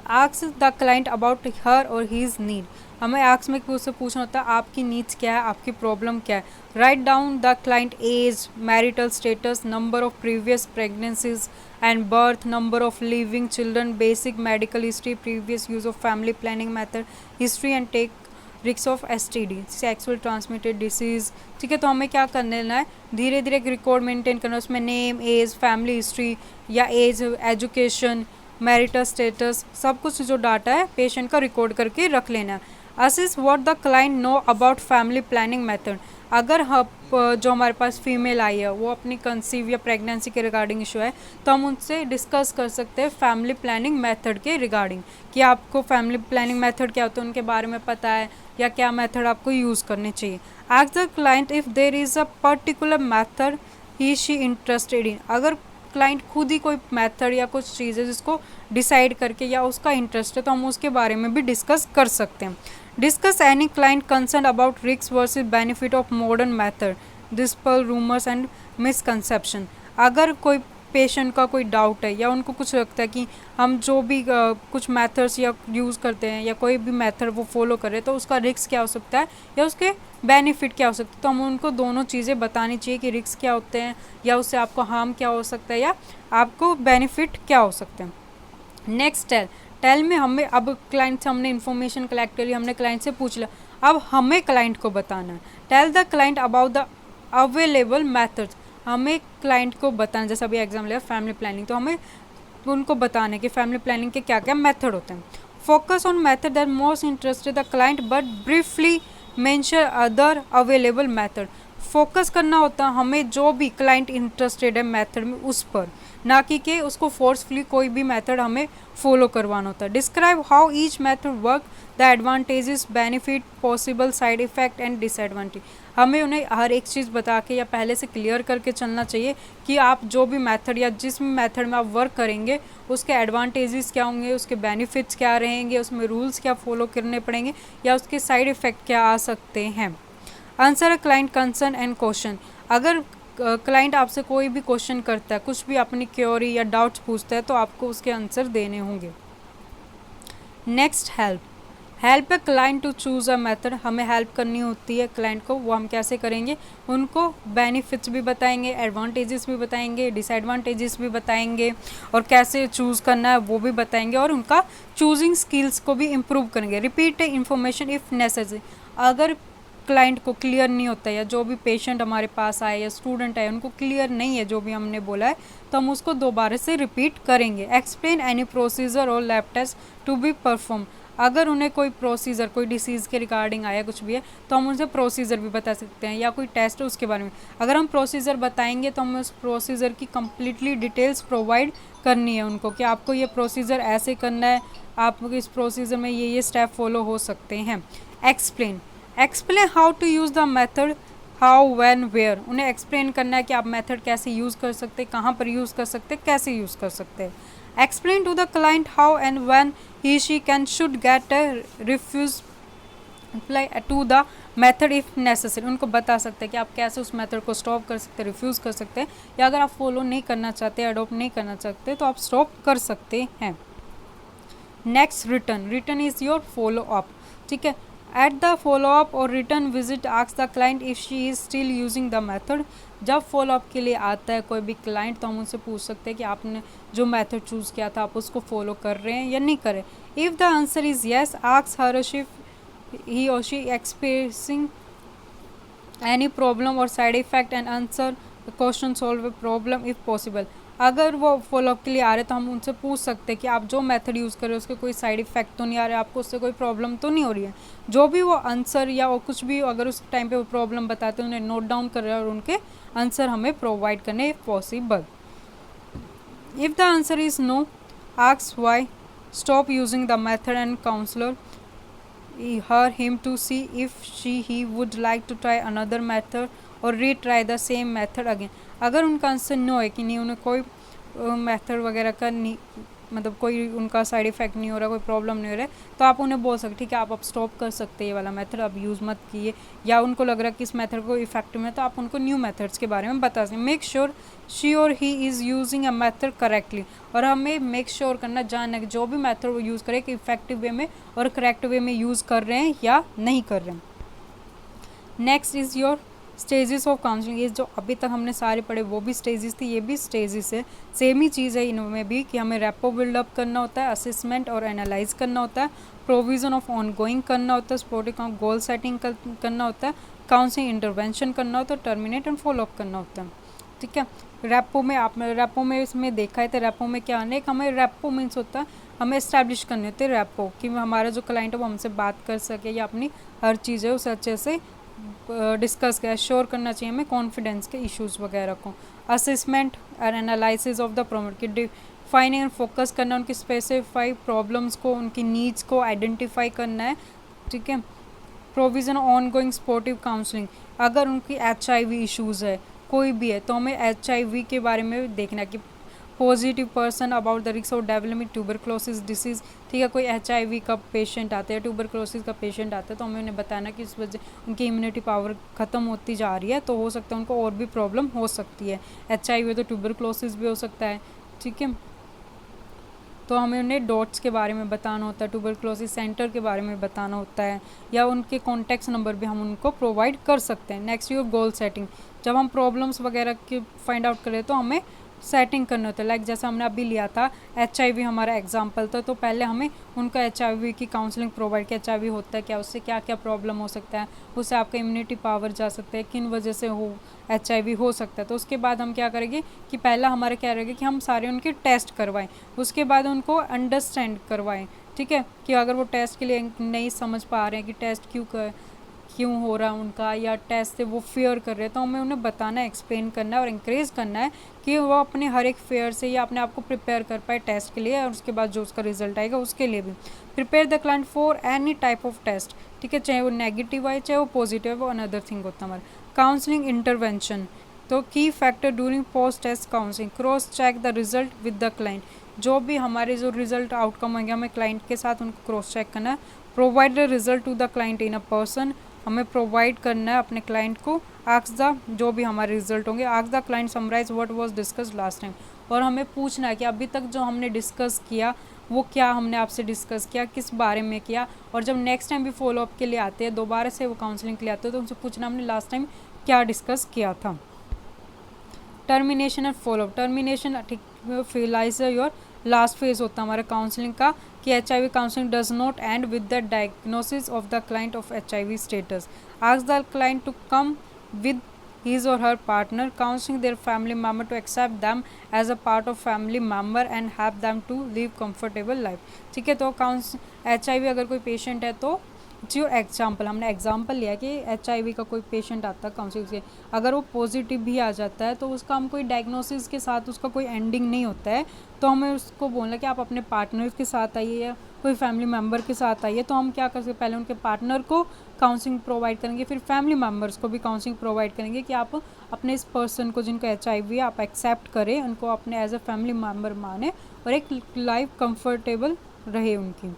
ask the client about her और हीज़ नीड। हमें आस्क में उससे पूछना होता है आपकी नीड्स क्या है, आपकी प्रॉब्लम क्या है। Write down the client age, marital status, number of previous pregnancies and birth, number of living children, basic medical history, previous use of family planning method, history and take risk of STD, sexual transmitted disease, ठीक है। तो हमें क्या करने लेना है, धीरे धीरे एक रिकॉर्ड मेंटेन करना है, उसमें नेम, एज, फैमिली हिस्ट्री या एज, एजुकेशन, मैरिटल स्टेटस, सब कुछ जो डाटा है पेशेंट का रिकॉर्ड करके रख लेना है। Assess what the client know about family planning method, अगर जो हमारे पास फीमेल आई है वो अपनी कंसीव या प्रेगनेंसी के रिगार्डिंग इशू है तो हम उनसे डिस्कस कर सकते हैं फैमिली प्लानिंग मेथड के रिगार्डिंग, कि आपको फैमिली प्लानिंग मेथड क्या होता है उनके बारे में पता है या क्या मेथड आपको यूज़ करने चाहिए। Ask the client if there is a particular method he she interested in, अगर क्लाइंट खुद ही कोई मेथड या कुछ चीज़ें जिसको डिसाइड करके या उसका इंटरेस्ट है तो हम उसके बारे में भी डिस्कस कर सकते हैं। Discuss any client concern about risk versus benefit of modern method, dispel rumours and misconception, अगर कोई पेशेंट का कोई डाउट है या उनको कुछ लगता है कि हम जो भी कुछ मेथड्स या यूज़ करते हैं या कोई भी मेथड वो फॉलो करें तो उसका रिस्क क्या हो सकता है या उसके बेनिफिट क्या हो सकता है, तो हम उनको दोनों चीज़ें बतानी चाहिए कि रिस्क क्या होते हैं या उससे आपको हार्म क्या हो सकता है या आपको बेनिफिट क्या हो सकते हैं। नेक्स्ट है टेल में हमें अब क्लाइंट से हमने इन्फॉर्मेशन कलेक्ट करी, हमने क्लाइंट से पूछ लिया, अब हमें क्लाइंट को बताना है। Tell the client about the available methods, हमें क्लाइंट को बताना, जैसे अभी एग्जाम लिया फैमिली प्लानिंग, तो हमें उनको बताना है कि फैमिली प्लानिंग के क्या क्या मेथड होते हैं। Focus on method that most interested the client but briefly mention other available method, focus करना होता है हमें जो भी क्लाइंट इंटरेस्टेड है मेथड में उस पर, ना कि उसको फोर्सफुली कोई भी मेथड हमें फॉलो करवाना होता है। Describe how each method work, the advantages, benefit, possible side effect and disadvantage, हमें उन्हें हर एक चीज़ बता के या पहले से क्लियर करके चलना चाहिए कि आप जो भी मेथड या जिस भी मेथड में आप वर्क करेंगे उसके एडवांटेजेस क्या होंगे, उसके बेनिफिट्स क्या रहेंगे, उसमें रूल्स क्या फॉलो करने पड़ेंगे या उसके साइड इफ़ेक्ट क्या आ सकते हैं। Answer a client concern and question, अगर क्लाइंट आपसे कोई भी क्वेश्चन करता है, कुछ भी अपनी क्योरी या डाउट्स पूछता है तो आपको उसके आंसर देने होंगे। Next help, help a client to choose a method, हमें हेल्प करनी होती है क्लाइंट को, वो हम कैसे करेंगे, उनको बेनिफिट्स भी बताएंगे, एडवांटेजेस भी बताएंगे, डिसएडवांटेजेस भी बताएंगे और कैसे चूज़ करना है वो भी बताएंगे और उनका चूजिंग स्किल्स को भी इम्प्रूव करेंगे। रिपीट इन्फॉर्मेशन इफ़ नेसेसरी, अगर क्लाइंट को क्लियर नहीं होता है या जो भी पेशेंट हमारे पास आए या स्टूडेंट है उनको क्लियर नहीं है जो भी हमने बोला है तो हम उसको दोबारा से रिपीट करेंगे। Explain any procedure or lab test to be perform, अगर उन्हें कोई प्रोसीजर, कोई डिसीज़ के रिगार्डिंग आया कुछ भी है तो हम उनसे प्रोसीजर भी बता सकते हैं या कोई टेस्ट है उसके बारे में। अगर हम प्रोसीजर बताएंगे तो हमें उस प्रोसीजर की कम्प्लीटली डिटेल्स प्रोवाइड करनी है उनको कि आपको ये प्रोसीजर ऐसे करना है, आपको इस प्रोसीजर में ये स्टेप फॉलो हो सकते हैं। Explain, explain how to use the method, how, when, where, उन्हें एक्सप्लेन करना है कि आप मेथड कैसे यूज़ कर सकते हैं, कहाँ पर यूज़ कर सकते हैं, कैसे यूज़ कर सकते हैं। Explain to the client how and when he she can should get a refuse apply to the method if necessary, उनको बता सकते हैं कि आप कैसे उस मेथड को स्टॉप कर सकते हैं, रिफ्यूज़ कर सकते हैं या अगर आप फॉलो नहीं करना चाहते, अडोप्ट नहीं करना चाहते तो आप स्टॉप कर सकते हैं। Next return, return is your follow up, ठीक है। एट द फॉलो अप और return visit ask the client if she is still using the method, जब फॉलो अप के लिए आता है कोई भी क्लाइंट तो हम उनसे पूछ सकते हैं कि आपने जो मेथड चूज़ किया था आप उसको फॉलो कर रहे हैं या नहीं कर रहे। If the answer is yes, ask her if he और शी एक्सपीरियंसिंग एनी प्रॉब्लम और side effect and answer question, solve a problem if possible, अगर वो फॉलोअप के लिए आ रहे तो हम उनसे पूछ सकते हैं कि आप जो मेथड यूज़ कर रहे हो उसके कोई साइड इफेक्ट तो नहीं आ रहे, आपको उससे कोई प्रॉब्लम तो नहीं हो रही है। जो भी वो आंसर या वो कुछ भी अगर उस टाइम पे वो प्रॉब्लम बताते हैं उन्हें नोट डाउन कर रहे हैं और उनके आंसर हमें प्रोवाइड करने if possible. If the answer is no, ask why, stop using the method and counsellor her him to see if he would like to try another method or retry the same method again, अगर उनका answer no है कि नहीं उन्हें कोई method वगैरह का नहीं, मतलब कोई उनका साइड इफ़ेक्ट नहीं हो रहा, कोई प्रॉब्लम नहीं हो रहा है तो आप उन्हें बोल सकते ठीक है आप अब स्टॉप कर सकते हैं ये वाला मेथड, अब यूज़ मत कीजिए, या उनको लग रहा है कि इस मेथड को इफेक्टिव है तो आप उनको न्यू मेथड्स के बारे में बता सकते हैं। मेक श्योर शी और he is using a method correctly, और हमें मेक श्योर करना, जानना कि जो भी मेथड वो यूज़ करें कि इफेक्टिव वे में और करेक्ट वे में यूज़ कर रहे हैं या नहीं कर रहे हैं। Next is your stages of counselling, ये जो अभी तक हमने सारे पढ़े वो भी स्टेजेस थी, ये भी स्टेजेस है, सेम ही चीज़ है इनमें भी कि हमें रेपो बिल्डअप करना होता है, असेसमेंट और एनालाइज करना होता है, प्रोविज़न ऑफ ऑनगोइंग करना होता है, सपोर्टिंग ऑफ गोल सेटिंग करना होता है, काउंसलिंग इंटरवेंशन करना होता है, टर्मिनेट एंड फॉलोअप करना होता है, ठीक है। रेपो में आपने रेपो में इसमें देखा है तो रेपो में क्या आने, हमें रेपो मीन्स होता है हमें इस्टेब्लिश करने होते हैं रेपो, कि हमारा जो क्लाइंट है वो हमसे बात कर सके या अपनी हर चीज़ है उसे अच्छे से डिस्कस किया, श्योर करना चाहिए हमें कॉन्फिडेंस के इश्यूज़ वगैरह को। असेसमेंट और एनालिसिस ऑफ द प्रॉब्लम की डिफाइनिंग एंड फोकस करना, उनकी स्पेसिफाई प्रॉब्लम्स को, उनकी नीड्स को आइडेंटिफाई करना है, ठीक है। Provision on going supportive counselling, अगर उनकी HIV इश्यूज़ है कोई भी है तो हमें HIV के बारे में देखना है कि positive person about the risk of development tuberculosis disease, ठीक है। कोई HIV का पेशेंट आता है, ट्यूबरक्लोसिस का पेशेंट आता है तो हमें उन्हें बताना कि इस वजह उनकी इम्यूनिटी पावर ख़त्म होती जा रही है तो हो सकता है उनको और भी प्रॉब्लम हो सकती है, HIV तो ट्यूबरक्लोसिस भी हो सकता है, ठीक है। तो हमें उन्हें डॉट्स के बारे में बताना होता है, ट्यूबरक्लोसिस सेंटर के बारे में बताना होता है, या उनके कॉन्टैक्ट नंबर भी हम उनको प्रोवाइड कर सकते हैं। नेक्स्ट योर गोल सेटिंग, जब हम प्रॉब्लम्स वगैरह के फाइंड आउट करें तो हमें सेटिंग करने होते हैं। लाइक जैसा हमने अभी लिया था HIV हमारा एग्जाम्पल था, तो पहले हमें उनका HIV की काउंसलिंग प्रोवाइड किया। HIV होता है क्या, उससे क्या क्या प्रॉब्लम हो सकता है, उससे आपका इम्यूनिटी पावर जा सकता है, किन वजह से हो HIV हो सकता है। तो उसके बाद हम क्या करेंगे कि पहला हमारा क्या रहेगा कि हम सारे उनके टेस्ट करवाएं, उसके बाद उनको अंडरस्टैंड करवाएं, ठीक है। कि अगर वो टेस्ट के लिए नहीं समझ पा रहे हैं कि टेस्ट क्यों हो रहा है उनका, या टेस्ट से वो फेयर कर रहे हैं, तो हमें उन्हें बताना है, एक्सप्लेन करना है और इंकरेज करना है कि वो अपने हर एक फेयर से या अपने आप को प्रिपेयर कर पाए टेस्ट के लिए, और उसके बाद जो उसका रिजल्ट आएगा उसके लिए भी। Prepare the client for any type of test, ठीक है, चाहे वो नेगेटिव आए चाहे वो पॉजिटिव है, वो अनदर थिंग होता है हमारा। काउंसलिंग इंटरवेंशन, तो key factor during post test counselling, cross check the result with the client, जो भी हमारे जो रिजल्ट आउटकम होंगे हमें क्लाइंट के साथ उनको क्रॉस चेक करना है। Provide the result to the client in a person, हमें प्रोवाइड करना है अपने क्लाइंट को। आस्क द, जो भी हमारे रिजल्ट होंगे, ask the client summarise what was discussed last time, और हमें पूछना है कि अभी तक जो हमने डिस्कस किया वो क्या हमने आपसे डिस्कस किया, किस बारे में किया। और जब नेक्स्ट टाइम भी फॉलोअप के लिए आते हैं, दोबारा से वो काउंसलिंग के लिए आते हैं, तो उनसे पूछना हमने लास्ट टाइम क्या डिस्कस किया था। टर्मिनेशन एंड फॉलोअप, टर्मिनेशन ठीक फिलाइज योर लास्ट फेज होता है हमारा काउंसलिंग का, कि HIV counselling does not end with the diagnosis of the client of HIV status. Ask the client to come with his or her partner, counseling their family member to accept them as a part of family member and help them to live comfortable life, ठीक है। तो HIV अगर कोई patient है, तो जो example हमने example लिया कि HIV का कोई पेशेंट आता है काउंसलिंग से, अगर वो पॉजिटिव भी आ जाता है तो उसका हम कोई डायग्नोसिस के साथ उसका कोई एंडिंग नहीं होता है, तो हमें उसको बोलना कि आप अपने पार्टनर के साथ आइए या कोई फैमिली मेम्बर के साथ आइए। तो हम क्या कर सकते, पहले उनके पार्टनर को काउंसलिंग प्रोवाइड करेंगे, फिर फैमिली मेम्बर्स को भी काउंसलिंग प्रोवाइड करेंगे कि आप अपने इस पर्सन को जिनको HIV है आप एक्सेप्ट करें, उनको अपने एज अ फैमिली मेम्बर माने और एक लाइफ कंफर्टेबल रहे उनकी।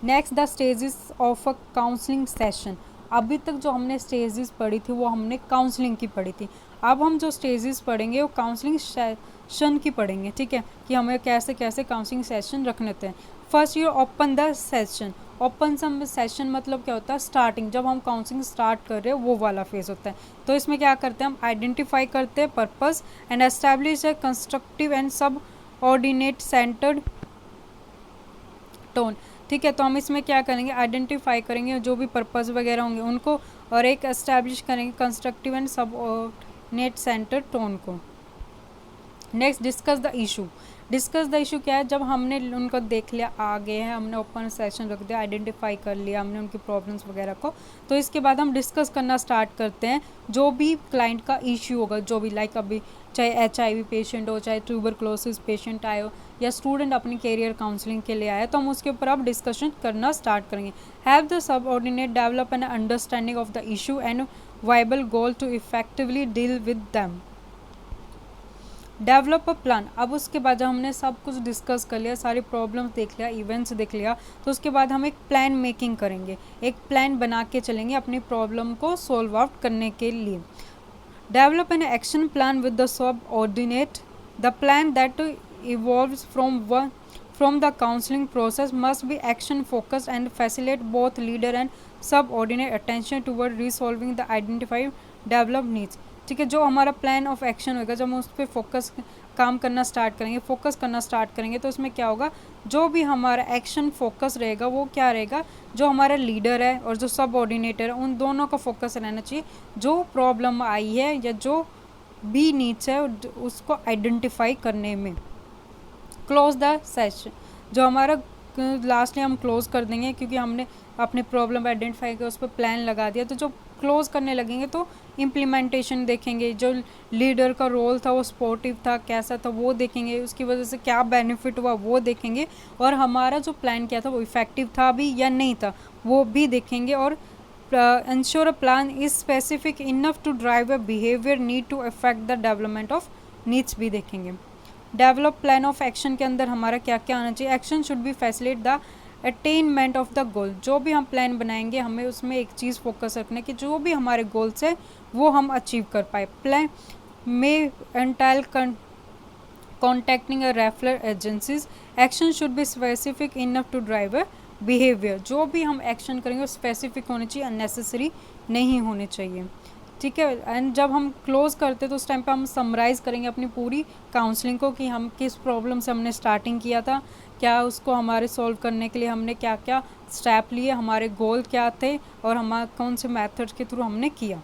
Next the stages of a counselling session, अभी तक जो हमने स्टेजेस पढ़ी थी वो हमने काउंसलिंग की पढ़ी थी। अब हम जो स्टेजेस पढ़ेंगे वो काउंसलिंग सेशन की पढ़ेंगे, ठीक है, कि हमें कैसे कैसे काउंसलिंग सेशन रखने थे। First you open the session, open session मतलब क्या होता है, स्टार्टिंग, जब हम काउंसलिंग स्टार्ट कर रहे हैं वो वाला फेज होता है। तो इसमें क्या करते हैं, हम आइडेंटिफाई करते हैं purpose and establish A constructive and सब ऑर्डिनेट सेंटर्ड टोन, ठीक है। तो हम इसमें क्या करेंगे, आइडेंटिफाई करेंगे जो भी पर्पस वगैरह होंगे उनको, और एक एस्टैब्लिश करेंगे constructive and subordinate centre tone को। Next discuss the issue, discuss the issue क्या है, जब हमने उनको देख लिया आगे है, हमने ओपन सेशन रख दिया, आइडेंटिफाई कर लिया हमने उनकी प्रॉब्लम्स वगैरह को, तो इसके बाद हम डिस्कस करना स्टार्ट करते हैं जो भी क्लाइंट का इशू होगा, जो भी लाइक अभी चाहे HIV पेशेंट हो, चाहे ट्यूबरक्लोसिस पेशेंट आए हो, या स्टूडेंट अपनी कैरियर काउंसलिंग के लिए आया, तो हम उसके ऊपर अब डिस्कशन करना स्टार्ट करेंगे। Have the subordinate develop an understanding of the issue and viable goal to effectively deal with them. Develop a plan, अब उसके बाद जब हमने सब कुछ डिस्कस कर लिया, सारी प्रॉब्लम्स देख लिया, इवेंट्स देख लिया, तो उसके बाद हम एक प्लान मेकिंग करेंगे, एक प्लान बना के चलेंगे अपनी प्रॉब्लम को सॉल्व आउट करने के लिए। Develop an action plan with the subordinate, the plan that evolves from the counseling process must be action focused and facilitate both leader and subordinate attention toward resolving the identified developed needs, ठीक है। जो हमारा plan of action होगा, जब हम उस पर focus काम करना स्टार्ट करेंगे, फोकस करना स्टार्ट करेंगे, तो उसमें क्या होगा, जो भी हमारा एक्शन फोकस रहेगा वो क्या रहेगा, जो हमारा लीडर है और जो सबऑर्डिनेटर है उन दोनों का फोकस रहना चाहिए, जो प्रॉब्लम आई है या जो भी नीड्स है उसको आइडेंटिफाई करने में। क्लोज द सेशन, जो हमारा लास्टली हम क्लोज कर देंगे क्योंकि हमने अपने प्रॉब्लम आइडेंटिफाई किया, उस पर प्लान लगा दिया, तो जो क्लोज करने लगेंगे तो इम्प्लीमेंटेशन देखेंगे, जो लीडर का रोल था वो सपोर्टिव था कैसा था वो देखेंगे, उसकी वजह से क्या बेनिफिट हुआ वो देखेंगे, और हमारा जो प्लान किया था वो इफ़ेक्टिव था भी या नहीं था वो भी देखेंगे, और ensure a plan is specific enough to drive a behavior need to affect the development of needs भी देखेंगे। डेवलप प्लान ऑफ एक्शन के अंदर हमारा क्या क्या आना चाहिए, action should B facilitate the attainment of the goal, जो भी हम प्लान बनाएंगे हमें उसमें एक चीज़ फोकस रखना है कि जो भी हमारे गोल्स है वो हम अचीव कर पाए। प्लान में entail contacting referral agencies, action should be specific enough to drive a behaviour, जो भी हम एक्शन करेंगे वो स्पेसिफिक होने चाहिए, अननेसेसरी नहीं होने चाहिए। ठीक है। एंड जब हम क्लोज करते तो उस टाइम पे हम समराइज करेंगे अपनी पूरी काउंसलिंग को कि हम किस प्रॉब्लम से हमने स्टार्टिंग किया था, क्या उसको हमारे सॉल्व करने के लिए हमने क्या क्या स्टेप लिए, हमारे गोल क्या थे और हमारे कौन से मेथड्स के थ्रू हमने किया।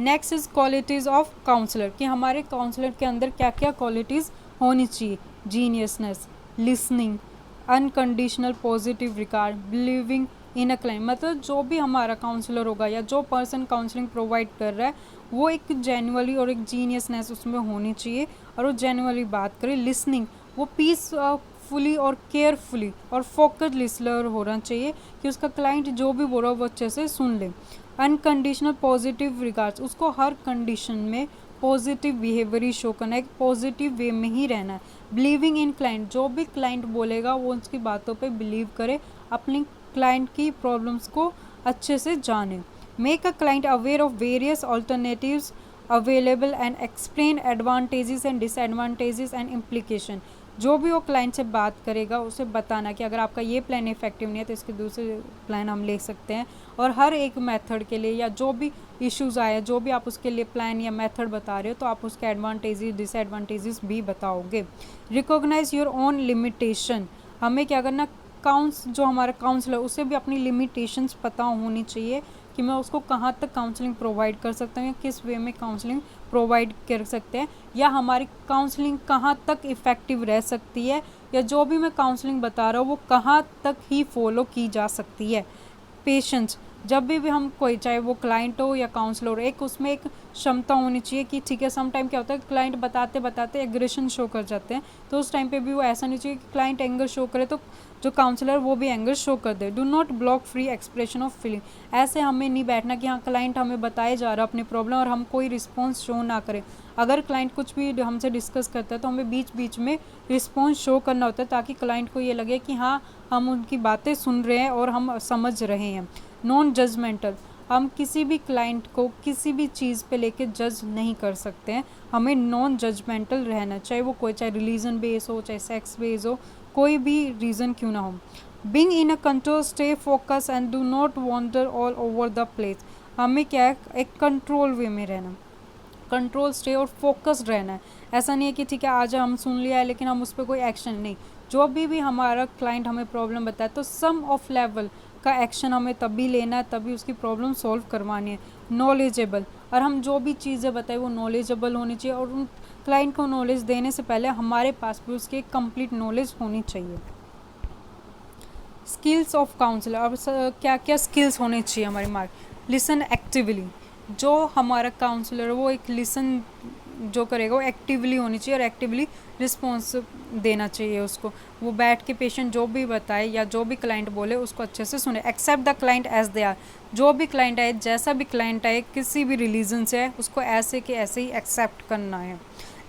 Next is qualities of counsellor, कि हमारे काउंसलर के अंदर क्या क्या क्वालिटीज़ होनी चाहिए। Genuineness, listening, unconditional positive regard, believing in a client. मतलब जो भी हमारा काउंसलर होगा या जो पर्सन काउंसलिंग प्रोवाइड कर रहा है वो एक जेन्युइनली और एक जीनियसनेस उसमें होनी चाहिए और वो जेन्युइनली बात करे। लिसनिंग, वो पीसफुली और केयरफुली और फोकस्ड लिसनर होना चाहिए कि उसका क्लाइंट जो भी बोल रहा है वो अच्छे से सुन ले। अनकंडीशनल पॉजिटिव रिगार्ड्स, उसको हर कंडीशन में पॉजिटिव बिहेवियर ही शो करना है, पॉजिटिव वे में ही रहना है। बिलीविंग इन क्लाइंट, जो भी क्लाइंट बोलेगा वो उसकी बातों पे बिलीव करे, अपनी क्लाइंट की प्रॉब्लम्स को अच्छे से जाने। Make a client aware of various alternatives available and explain advantages and disadvantages and implication. जो भी वो क्लाइंट से बात करेगा उसे बताना कि अगर आपका ये प्लान इफेक्टिव नहीं है तो इसके दूसरे प्लान हम ले सकते हैं। और हर एक मेथड के लिए या जो भी इश्यूज आए, जो भी आप उसके लिए प्लान या मेथड बता रहे हो तो आप उसके एडवांटेजेस डिसएडवांटेजेस भी बताओगे। रिकॉग्नाइज योर ओन लिमिटेशन, हमें क्या करना, जो हमारा काउंसलर उसे भी अपनी लिमिटेशंस पता होनी चाहिए कि मैं उसको कहाँ तक काउंसलिंग प्रोवाइड कर सकता हूँ या किस वे में काउंसलिंग प्रोवाइड कर सकते हैं, या हमारी काउंसलिंग कहाँ तक इफ़ेक्टिव रह सकती है, या जो भी मैं काउंसलिंग बता रहा हूँ वो कहाँ तक ही फॉलो की जा सकती है। पेशेंस, जब भी हम कोई, चाहे वो क्लाइंट हो या काउंसलर हो, एक उसमें एक क्षमता होनी चाहिए कि ठीक है, सम टाइम क्या होता है क्लाइंट बताते बताते एग्रेशन शो कर जाते हैं, तो उस टाइम पे भी वो ऐसा नहीं चाहिए कि क्लाइंट एंगर शो करे तो जो काउंसलर वो भी एंगर शो कर दे। Do not block free expression of feeling, ऐसे हमें नहीं बैठना कि हाँ क्लाइंट हमें बताए जा रहा है अपनी प्रॉब्लम और हम कोई रिस्पॉन्स शो ना करें। अगर क्लाइंट कुछ भी हमसे डिस्कस करता है तो हमें बीच बीच में रिस्पॉन्स शो करना होता है ताकि क्लाइंट को ये लगे कि हाँ हम उनकी बातें सुन रहे हैं और हम समझ रहे हैं। नॉन जजमेंटल, हम किसी भी क्लाइंट को किसी भी चीज़ पे लेके जज नहीं कर सकते हैं, हमें नॉन जजमेंटल रहना, चाहे वो कोई, चाहे रिलीजन बेस हो, चाहे सेक्स बेस हो, कोई भी रीज़न क्यों ना हो। Being in a control, stay focus and do not wander all over the place, हमें क्या है एक कंट्रोल वे में रहना, कंट्रोल स्टे और फोकस्ड रहना है। ऐसा नहीं है कि ठीक है आज हम सुन लिया है लेकिन हम उस पर कोई एक्शन नहीं। जो भी हमारा क्लाइंट हमें प्रॉब्लम बताए तो सम ऑफ लेवल का एक्शन हमें तभी लेना है, तभी उसकी प्रॉब्लम सॉल्व करवानी है। नॉलेजेबल, और हम जो भी चीज़ें बताए वो नॉलेजेबल होनी चाहिए और उन क्लाइंट को नॉलेज देने से पहले हमारे पास भी उसकी कंप्लीट नॉलेज होनी चाहिए। स्किल्स ऑफ काउंसलर, अब क्या क्या स्किल्स होने चाहिए हमारी मार्क। लिसन एक्टिवली, जो हमारा काउंसलर वो एक लिसन जो करेगा वो एक्टिवली होनी चाहिए और एक्टिवली रिस्पॉन्स देना चाहिए उसको। वो बैठ के पेशेंट जो भी बताए या जो भी क्लाइंट बोले उसको अच्छे से सुने। Accept the client as they are, जो भी क्लाइंट आए, जैसा भी क्लाइंट आए, किसी भी रिलीजन से है, उसको ऐसे के ऐसे ही एक्सेप्ट करना है।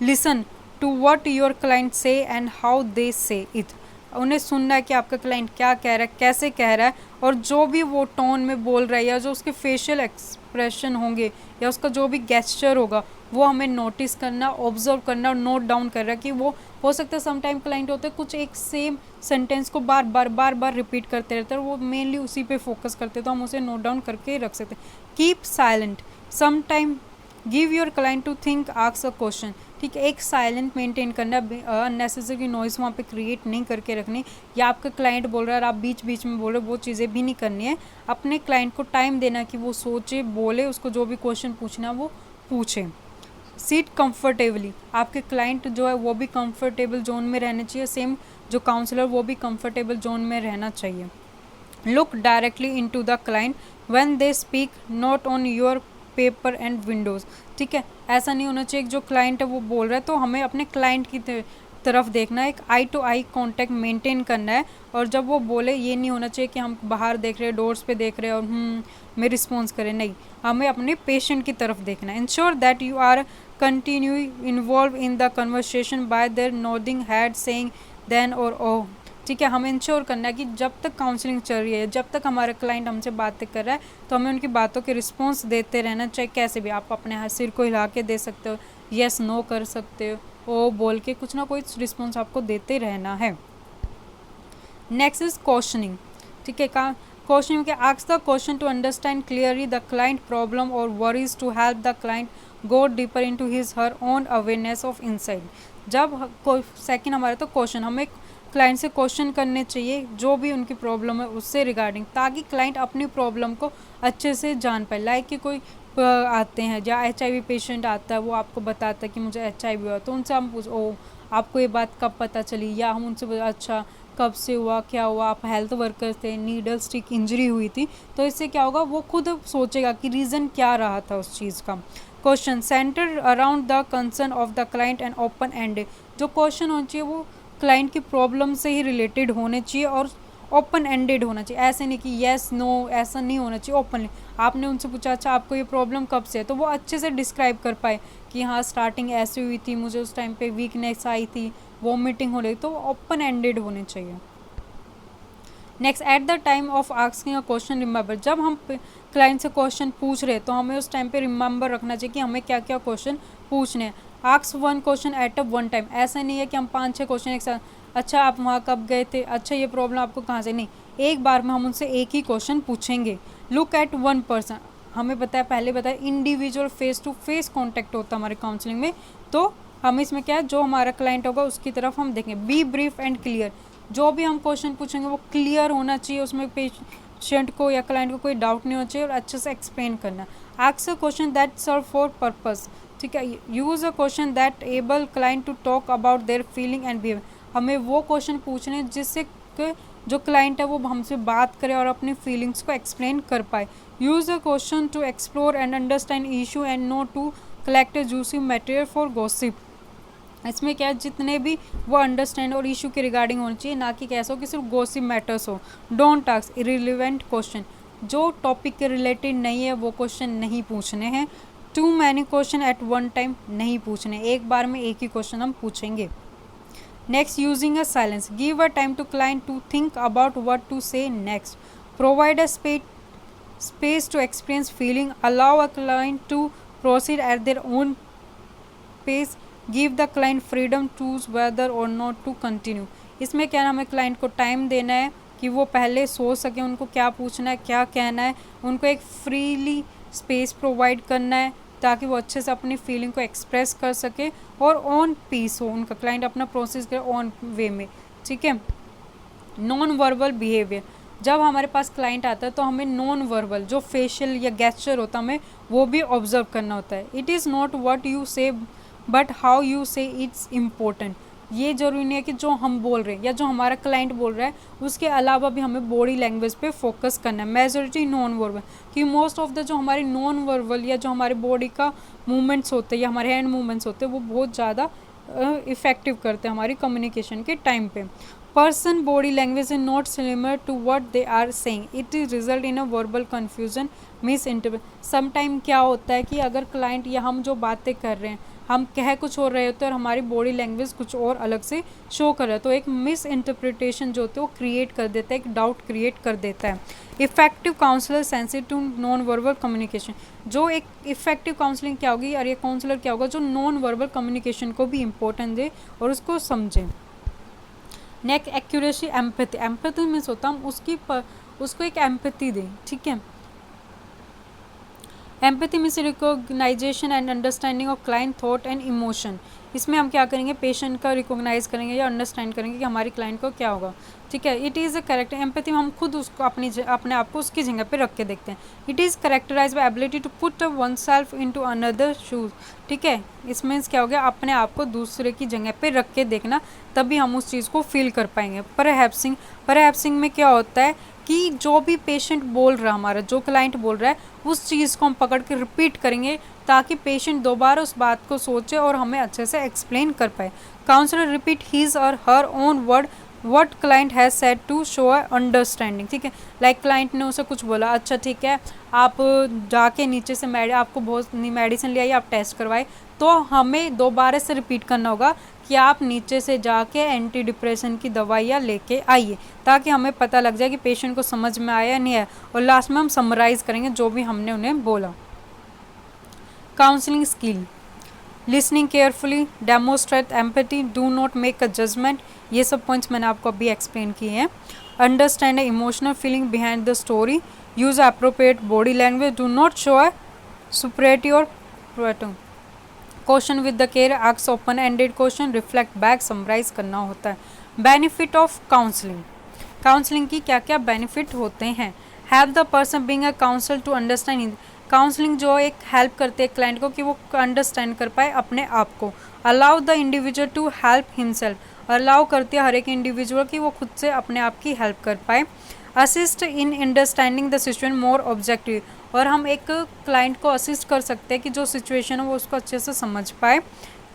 Listen to what your client say and how they say it, उन्हें सुनना है कि आपका क्लाइंट क्या कह रहा है, कैसे कह रहा है, और जो भी वो टोन में बोल रहा है या जो उसके फेशियल एक्सप्रेशन होंगे या उसका जो भी गेस्चर होगा वो हमें नोटिस करना, ऑब्जर्व करना और नोट डाउन करना कि वो हो सकता है समटाइम क्लाइंट होते हैं कुछ एक सेम सेंटेंस को बार बार रिपीट करते रहते हैं और वो मेनली उसी पे फोकस करते हैं, तो हम उसे नोट डाउन करके रख सकते हैं। Keep silent, sometime give your client to think, ask a question, ठीक है, एक साइलेंट मेंटेन करना, अननेसेसरी नॉइज़ वहाँ पे क्रिएट नहीं करके रखनी, या आपका क्लाइंट बोल रहा है और आप बीच बीच में बोल रहे हो, वो चीज़ें भी नहीं करनी है। अपने क्लाइंट को टाइम देना कि वो सोचे, बोले, उसको जो भी क्वेश्चन पूछना वो पूछे। सीट कंफर्टेबली, आपके क्लाइंट जो है वो भी कंफर्टेबल जोन में रहना चाहिए, सेम जो काउंसलर वो भी कंफर्टेबल जोन में रहना चाहिए। Look directly into the client when they speak, not on your paper and Windows, ठीक है, ऐसा नहीं होना चाहिए जो क्लाइंट है वो बोल रहा है तो हमें अपने क्लाइंट की तरफ देखना है, एक आई टू आई कांटेक्ट मेंटेन करना है, और जब वो बोले ये नहीं होना चाहिए कि हम बाहर देख रहे हैं, डोर्स पे देख रहे हैं और में रिस्पॉन्स करें, नहीं, हमें अपने पेशेंट की तरफ देखना है। Ensure that you are continue involve in the conversation by their nodding head, saying then or oh, ठीक है, हमें इंश्योर करना है कि जब तक काउंसलिंग चल रही है, जब तक हमारा क्लाइंट हमसे बातें कर रहा है तो हमें उनकी बातों के रिस्पॉन्स देते रहना चाहिए, कैसे भी। आप अपने सिर को हिला के दे सकते हो, येस नो कर सकते हो, ओ बोल के कुछ ना कोई रिस्पॉन्स आपको देते रहना है। नेक्स्ट इज क्वेश्चनिंग, ठीक है, क्वेश्चन में क्या, ask the question to understand clearly the client problem और worries to help the client go deeper into his her own awareness of insight. जब सेकंड हमारा तो क्वेश्चन, हमें क्लाइंट से क्वेश्चन करने चाहिए जो भी उनकी प्रॉब्लम है उससे रिगार्डिंग, ताकि क्लाइंट अपनी प्रॉब्लम को अच्छे से जान पाए। लाइक कि कोई आते हैं या HIV पेशेंट आता है, वो आपको बताता है कि मुझे HIV हुआ, तो उनसे हम ओ आपको ये बात कब पता चली, या हम उनसे अच्छा कब से हुआ, क्या हुआ, आप हेल्थ वर्कर थे, नीडल स्टिक इंजरी हुई थी, तो इससे क्या होगा, वो खुद सोचेगा कि रीज़न क्या रहा था उस चीज़ का। Question centre around the concern of the client and open ended, जो क्वेश्चन होना चाहिए वो क्लाइंट की प्रॉब्लम से ही रिलेटेड होने चाहिए और ओपन एंडेड होना चाहिए। ऐसे नहीं कि येस नो, ऐसा नहीं होना चाहिए। ओपनली आपने उनसे पूछा अच्छा आपको ये प्रॉब्लम कब से है, तो वो अच्छे से डिस्क्राइब कर पाए कि हाँ स्टार्टिंग ऐसी हुई थी, मुझे उस टाइम पे वीकनेस आई थी, वॉमिटिंग हो रही, तो ओपन एंडेड होने चाहिए। Next, at the time of asking a question remember, जब हम क्लाइंट से क्वेश्चन पूछ रहे तो हमें उस टाइम पे रिमेंबर रखना चाहिए कि हमें क्या क्या क्वेश्चन पूछने हैं। Ask one question at a one time, ऐसा नहीं है कि हम 5-6 क्वेश्चन एक साथ, अच्छा आप वहाँ कब गए थे, अच्छा ये प्रॉब्लम आपको कहाँ से, नहीं, एक बार में हम उनसे एक ही क्वेश्चन पूछेंगे। लुक एट वन पर्सन, हमें पता है पहले बताया individual face to face contact होता है हमारे काउंसलिंग में, तो हम इसमें क्या है, जो हमारा क्लाइंट होगा उसकी तरफ हम देखेंगे। बी ब्रीफ एंड क्लियर, जो भी हम क्वेश्चन पूछेंगे वो क्लियर होना चाहिए, उसमें पेशेंट को या क्लाइंट को कोई डाउट नहीं होना चाहिए और अच्छे से एक्सप्लेन करना। Ask a question that serve for purpose, ठीक है, use a question that able client to talk about their feeling and behaviour, हमें वो क्वेश्चन पूछने जिससे जो क्लाइंट है वो हमसे बात करे और अपनी फीलिंग्स को एक्सप्लेन कर पाए। Use a question to explore and understand issue and no to collect a juicy material for gossip, इसमें क्या है, जितने भी वो अंडरस्टैंड और इशू के रिगार्डिंग होनी चाहिए, ना कि कैसा हो कि सिर्फ गॉसिप मैटर्स हो। डोंट आस्क इररिलेवेंट क्वेश्चन, जो टॉपिक के रिलेटेड नहीं है वो क्वेश्चन नहीं पूछने हैं। Too many question at one time नहीं पूछने, एक बार में एक ही क्वेश्चन हम पूछेंगे। Next, using a silence, give a time to client to think about what to say next, provide a space to experience feeling, allow a client to proceed at their own pace, give the client freedom to choose whether or not to continue। इसमें क्या है, हमें client को time देना है कि वो पहले सोच सके उनको क्या पूछना है, क्या कहना है, उनको एक फ्रीली स्पेस प्रोवाइड करना है ताकि वो अच्छे से अपनी फीलिंग को एक्सप्रेस कर सके और ऑन पीस हो, उनका क्लाइंट अपना प्रोसेस करे ऑन वे में, ठीक है। नॉन वर्बल बिहेवियर, जब हमारे पास क्लाइंट आता है तो हमें नॉन वर्बल जो फेशियल या गेस्चर होता है हमें वो भी ऑब्जर्व करना होता है। It is not what you से बट हाउ यू से इट्स इम्पोर्टेंट, ये जरूरी नहीं है कि जो हम बोल रहे हैं या जो हमारा क्लाइंट बोल रहा है उसके अलावा भी हमें बॉडी लैंग्वेज पे फोकस करना है। मेजॉरिटी नॉन वर्बल, कि मोस्ट ऑफ द जो हमारी नॉन वर्बल या जो हमारे बॉडी का मूवमेंट्स होते हैं या हमारे हैंड मूवमेंट्स होते हैं वो बहुत ज़्यादा इफ़ेक्टिव करते हैं हमारी कम्युनिकेशन के टाइम पे। person body language is not similar to what they are saying, it is result in a verbal confusion, misinterpret। sometime क्या होता है कि अगर क्लाइंट या हम जो बातें कर रहे हैं हम कह कुछ और रहे होते हैं और हमारी बॉडी लैंग्वेज कुछ और अलग से शो कर रहा है, तो एक मिस इंटरप्रिटेशन जो होती है वो क्रिएट कर देता है, एक डाउट क्रिएट कर देता है। Effective counsellor sensitive to non verbal communication, जो एक इफेक्टिव काउंसलिंग क्या होगी और ये काउंसलर क्या होगा जो नॉन वर्बल कम्युनिकेशन को भी इंपॉर्टेंस दे और उसको समझे। Next, accuracy empathy, empathy means होता हम उसको एक एम्पैथी दें, ठीक है। Empathy means recognization and understanding of client thought and emotion, इसमें हम क्या करेंगे, पेशेंट का रिकॉग्नाइज करेंगे या अंडरस्टैंड करेंगे कि हमारी क्लाइंट को क्या होगा, ठीक है। It is a character, empathy में हम खुद उसको अपने आप को उसकी जगह पे रख के देखते हैं। It is characterise by ability to put one self in to another shoes, ठीक है। इसमें क्या हो गया, अपने आप को दूसरे की जगह पे रख के देखना, तभी हम उस चीज़ को फील कर पाएंगे। परहैप्सिंग में क्या होता है कि जो भी पेशेंट बोल रहा है, हमारा जो क्लाइंट बोल रहा है उस चीज़ को हम पकड़ के रिपीट करेंगे ताकि पेशेंट दोबारा उस बात को सोचे और हमें अच्छे से एक्सप्लेन कर पाए। Counsellor repeat his or her own word what client has said to show a understanding, ठीक है। लाइक क्लाइंट ने उसे कुछ बोला, अच्छा ठीक है आप जाके नीचे से आपको बहुत मेडिसिन ले आई, आप टेस्ट करवाए, तो हमें दोबारा से रिपीट करना होगा कि आप नीचे से जाके एंटी डिप्रेशन की दवाइयाँ लेके आइए, ताकि हमें पता लग जाए कि पेशेंट को समझ में आया या नहीं आया, और लास्ट में हम समराइज़ करेंगे जो भी हमने उन्हें बोला। Counselling skill, listening carefully, demonstrate empathy, do not make a judgement, ये सब पॉइंट्स मैंने आपको अभी एक्सप्लेन किए हैं। Understand the emotional feeling behind the story, use appropriate body language, do not show a superiority और question with the care, ask open ended question, reflect back, summarise करना होता है। बेनिफिट ऑफ काउंसलिंग, काउंसलिंग की क्या क्या benefit होते हैं। Help the person being a counsel to understand, counselling जो एक हेल्प करती है क्लाइंट को कि वो अंडरस्टैंड कर पाए अपने आप को। Allow the individual to help himself, allow करती है हर एक इंडिविजुअल कि वो खुद से अपने आप की हेल्प कर पाए। Assist in understanding the situation more objective, और हम एक क्लाइंट को असिस्ट कर सकते हैं कि जो सिचुएशन है वो उसको अच्छे से समझ पाए।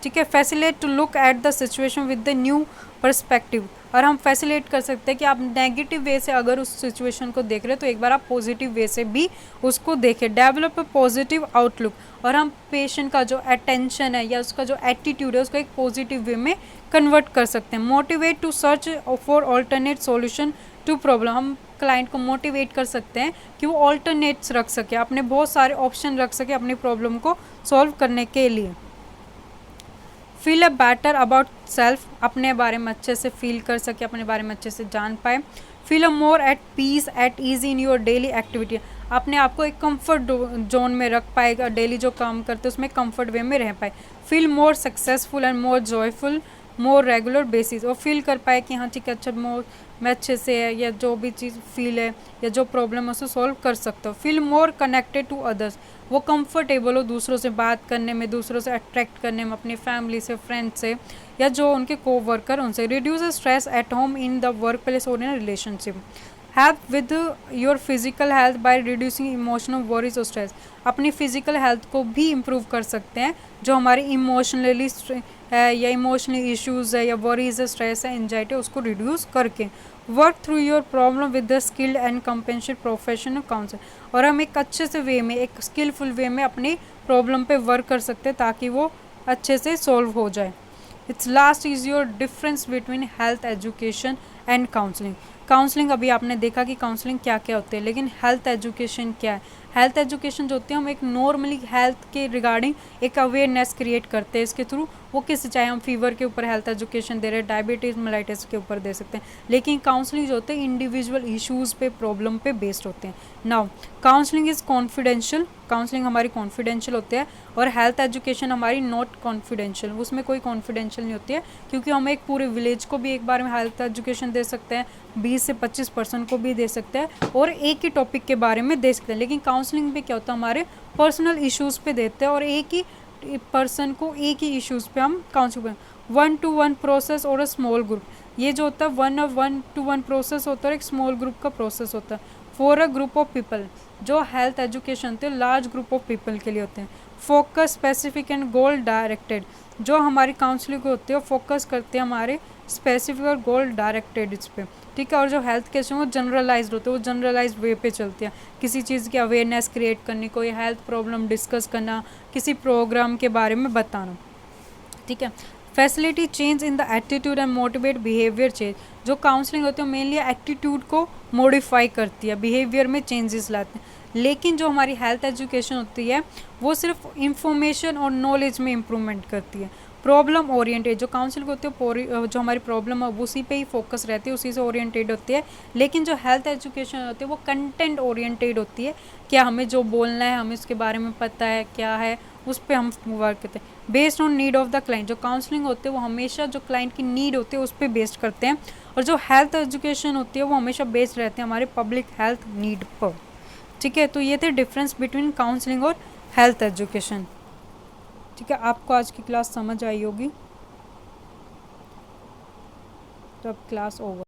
ठीक है। Facilitate to look at the situation with the new perspective, और हम फैसिलेट कर सकते हैं कि आप नेगेटिव वे से अगर उस सिचुएशन को देख रहे हैं तो एक बार आप पॉजिटिव वे से भी उसको देखें। डेवलप अ पॉजिटिव आउटलुक, और हम पेशेंट का जो अटेंशन है या उसका जो एटीट्यूड है उसको एक पॉजिटिव वे में कन्वर्ट कर सकते हैं। Motivate to search for alternate solution to problem, हम क्लाइंट को मोटिवेट कर सकते हैं कि वो ऑल्टरनेट्स रख सके, अपने बहुत सारे ऑप्शन रख सके अपनी प्रॉब्लम को सॉल्व करने के लिए। Feel a better about self, अपने बारे में अच्छे से फील कर सके, अपने बारे में अच्छे से जान पाए। Feel a more at peace at ease in your daily activity, अपने आप को एक कंफर्ट जोन में रख पाएगा, डेली जो काम करते हैं उसमें कंफर्ट वे में रह पाए। Feel more successful and more joyful more regular basis, और फील कर पाए कि हाँ ठीक है, अच्छा मैं अच्छे से है या जो भी चीज़ फील है या जो प्रॉब्लम है उसे सॉल्व कर सकता हूँ। Feel more connected to others, वो कंफर्टेबल हो दूसरों से बात करने में, दूसरों से अट्रैक्ट करने में, अपनी फैमिली से, फ्रेंड से या जो उनके को वर्कर उनसे। Reduce stress at home, in the work place और in relationship. Help with your physical health by reducing emotional worries और स्ट्रेस, अपनी फिजिकल हेल्थ को भी इम्प्रूव कर सकते हैं जो हमारी इमोशनली है या इमोशनल इश्यूज़ है या वरीज है, स्ट्रेस है, एंजाइटी, उसको रिड्यूस करके। Work through your problem with the skilled and compassionate professional counsellor, और हम एक अच्छे से वे में, एक स्किलफुल वे में अपनी प्रॉब्लम पे वर्क कर सकते हैं ताकि वो अच्छे से सॉल्व हो जाए। It's last is your difference between health education and counselling, counselling अभी आपने देखा कि काउंसलिंग क्या क्या होते हैं, लेकिन हेल्थ एजुकेशन क्या है। हेल्थ एजुकेशन जो होती है हम एक नॉर्मली हेल्थ के रिगार्डिंग एक अवेयरनेस क्रिएट करते हैं इसके थ्रू, वो किस चाहे हम फीवर के ऊपर हेल्थ एजुकेशन दे रहे हैं, डायबिटीज़ मेलाइटिस के ऊपर दे सकते हैं, लेकिन काउंसलिंग जो होते हैं इंडिविजुअल इश्यूज़ पे, प्रॉब्लम पे बेस्ड होते हैं। Now counselling is confidential, counselling हमारी कॉन्फिडेंशियल होते हैं, और हेल्थ एजुकेशन हमारी नॉट कॉन्फिडेंशियल, उसमें कोई कॉन्फिडेंशियल नहीं होती है, क्योंकि हम एक पूरे विलेज को भी एक बार में हेल्थ एजुकेशन दे सकते हैं, 20 से 25% को भी दे सकते हैं, और एक ही टॉपिक के बारे में दे सकते हैं। लेकिन काउंसलिंग में क्या होता है, हमारे पर्सनल इश्यूज़ पे देते हैं और एक ही पर्सन को एक ही इश्यूज़ पे हम काउंसलिंग, 1-to-1 प्रोसेस और अ स्मॉल ग्रुप, ये जो होता है 1-to-1 प्रोसेस होता है, एक स्मॉल ग्रुप का प्रोसेस होता है। For a group of people, जो हेल्थ एजुकेशन होते हैं लार्ज ग्रुप ऑफ पीपल के लिए होते हैं। Focus specific and goal directed, जो हमारी काउंसलिंग होती है फोकस करते हैं हमारे स्पेसिफिक और गोल डायरेक्टेड इस पे, ठीक है। और जो हेल्थ केयर वो जनरलाइज्ड होते हैं, वो जनरलाइज वे पे चलते हैं, किसी चीज़ की अवेयरनेस क्रिएट करनी, कोई हेल्थ प्रॉब्लम डिस्कस करना, किसी प्रोग्राम के बारे में बताना, ठीक है। Facility change in the attitude and motivate behaviour change, जो काउंसलिंग होती है मेनली एटीट्यूड को मॉडिफाई करती है, बिहेवियर में चेंजेस लाते हैं। लेकिन जो हमारी हेल्थ एजुकेशन होती है वो सिर्फ इंफॉर्मेशन और नॉलेज में इम्प्रूवमेंट करती है। प्रॉब्लम ओरिएंटेड, जो काउंसलिंग होती है जो हमारी प्रॉब्लम है उसी पे ही फोकस रहती है, उसी से ओरिएंटेड होती है। लेकिन जो हेल्थ एजुकेशन होती है वो कंटेंट ओरिएंटेड होती है, क्या हमें जो बोलना है हमें उसके बारे में पता है क्या है, उस पर हम वर्क करते हैं। Based on need of the client, जो काउंसलिंग होते हैं वो हमेशा जो क्लाइंट की नीड होती है उस पर बेस्ड करते हैं, और जो हेल्थ एजुकेशन होती है वो हमेशा बेस्ड रहते हैं हमारे पब्लिक हेल्थ नीड पर, ठीक है। तो ये थे डिफरेंस बिटवीन काउंसलिंग और हेल्थ एजुकेशन, ठीक है। आपको आज की क्लास समझ आई होगी, तो अब क्लास ओवर।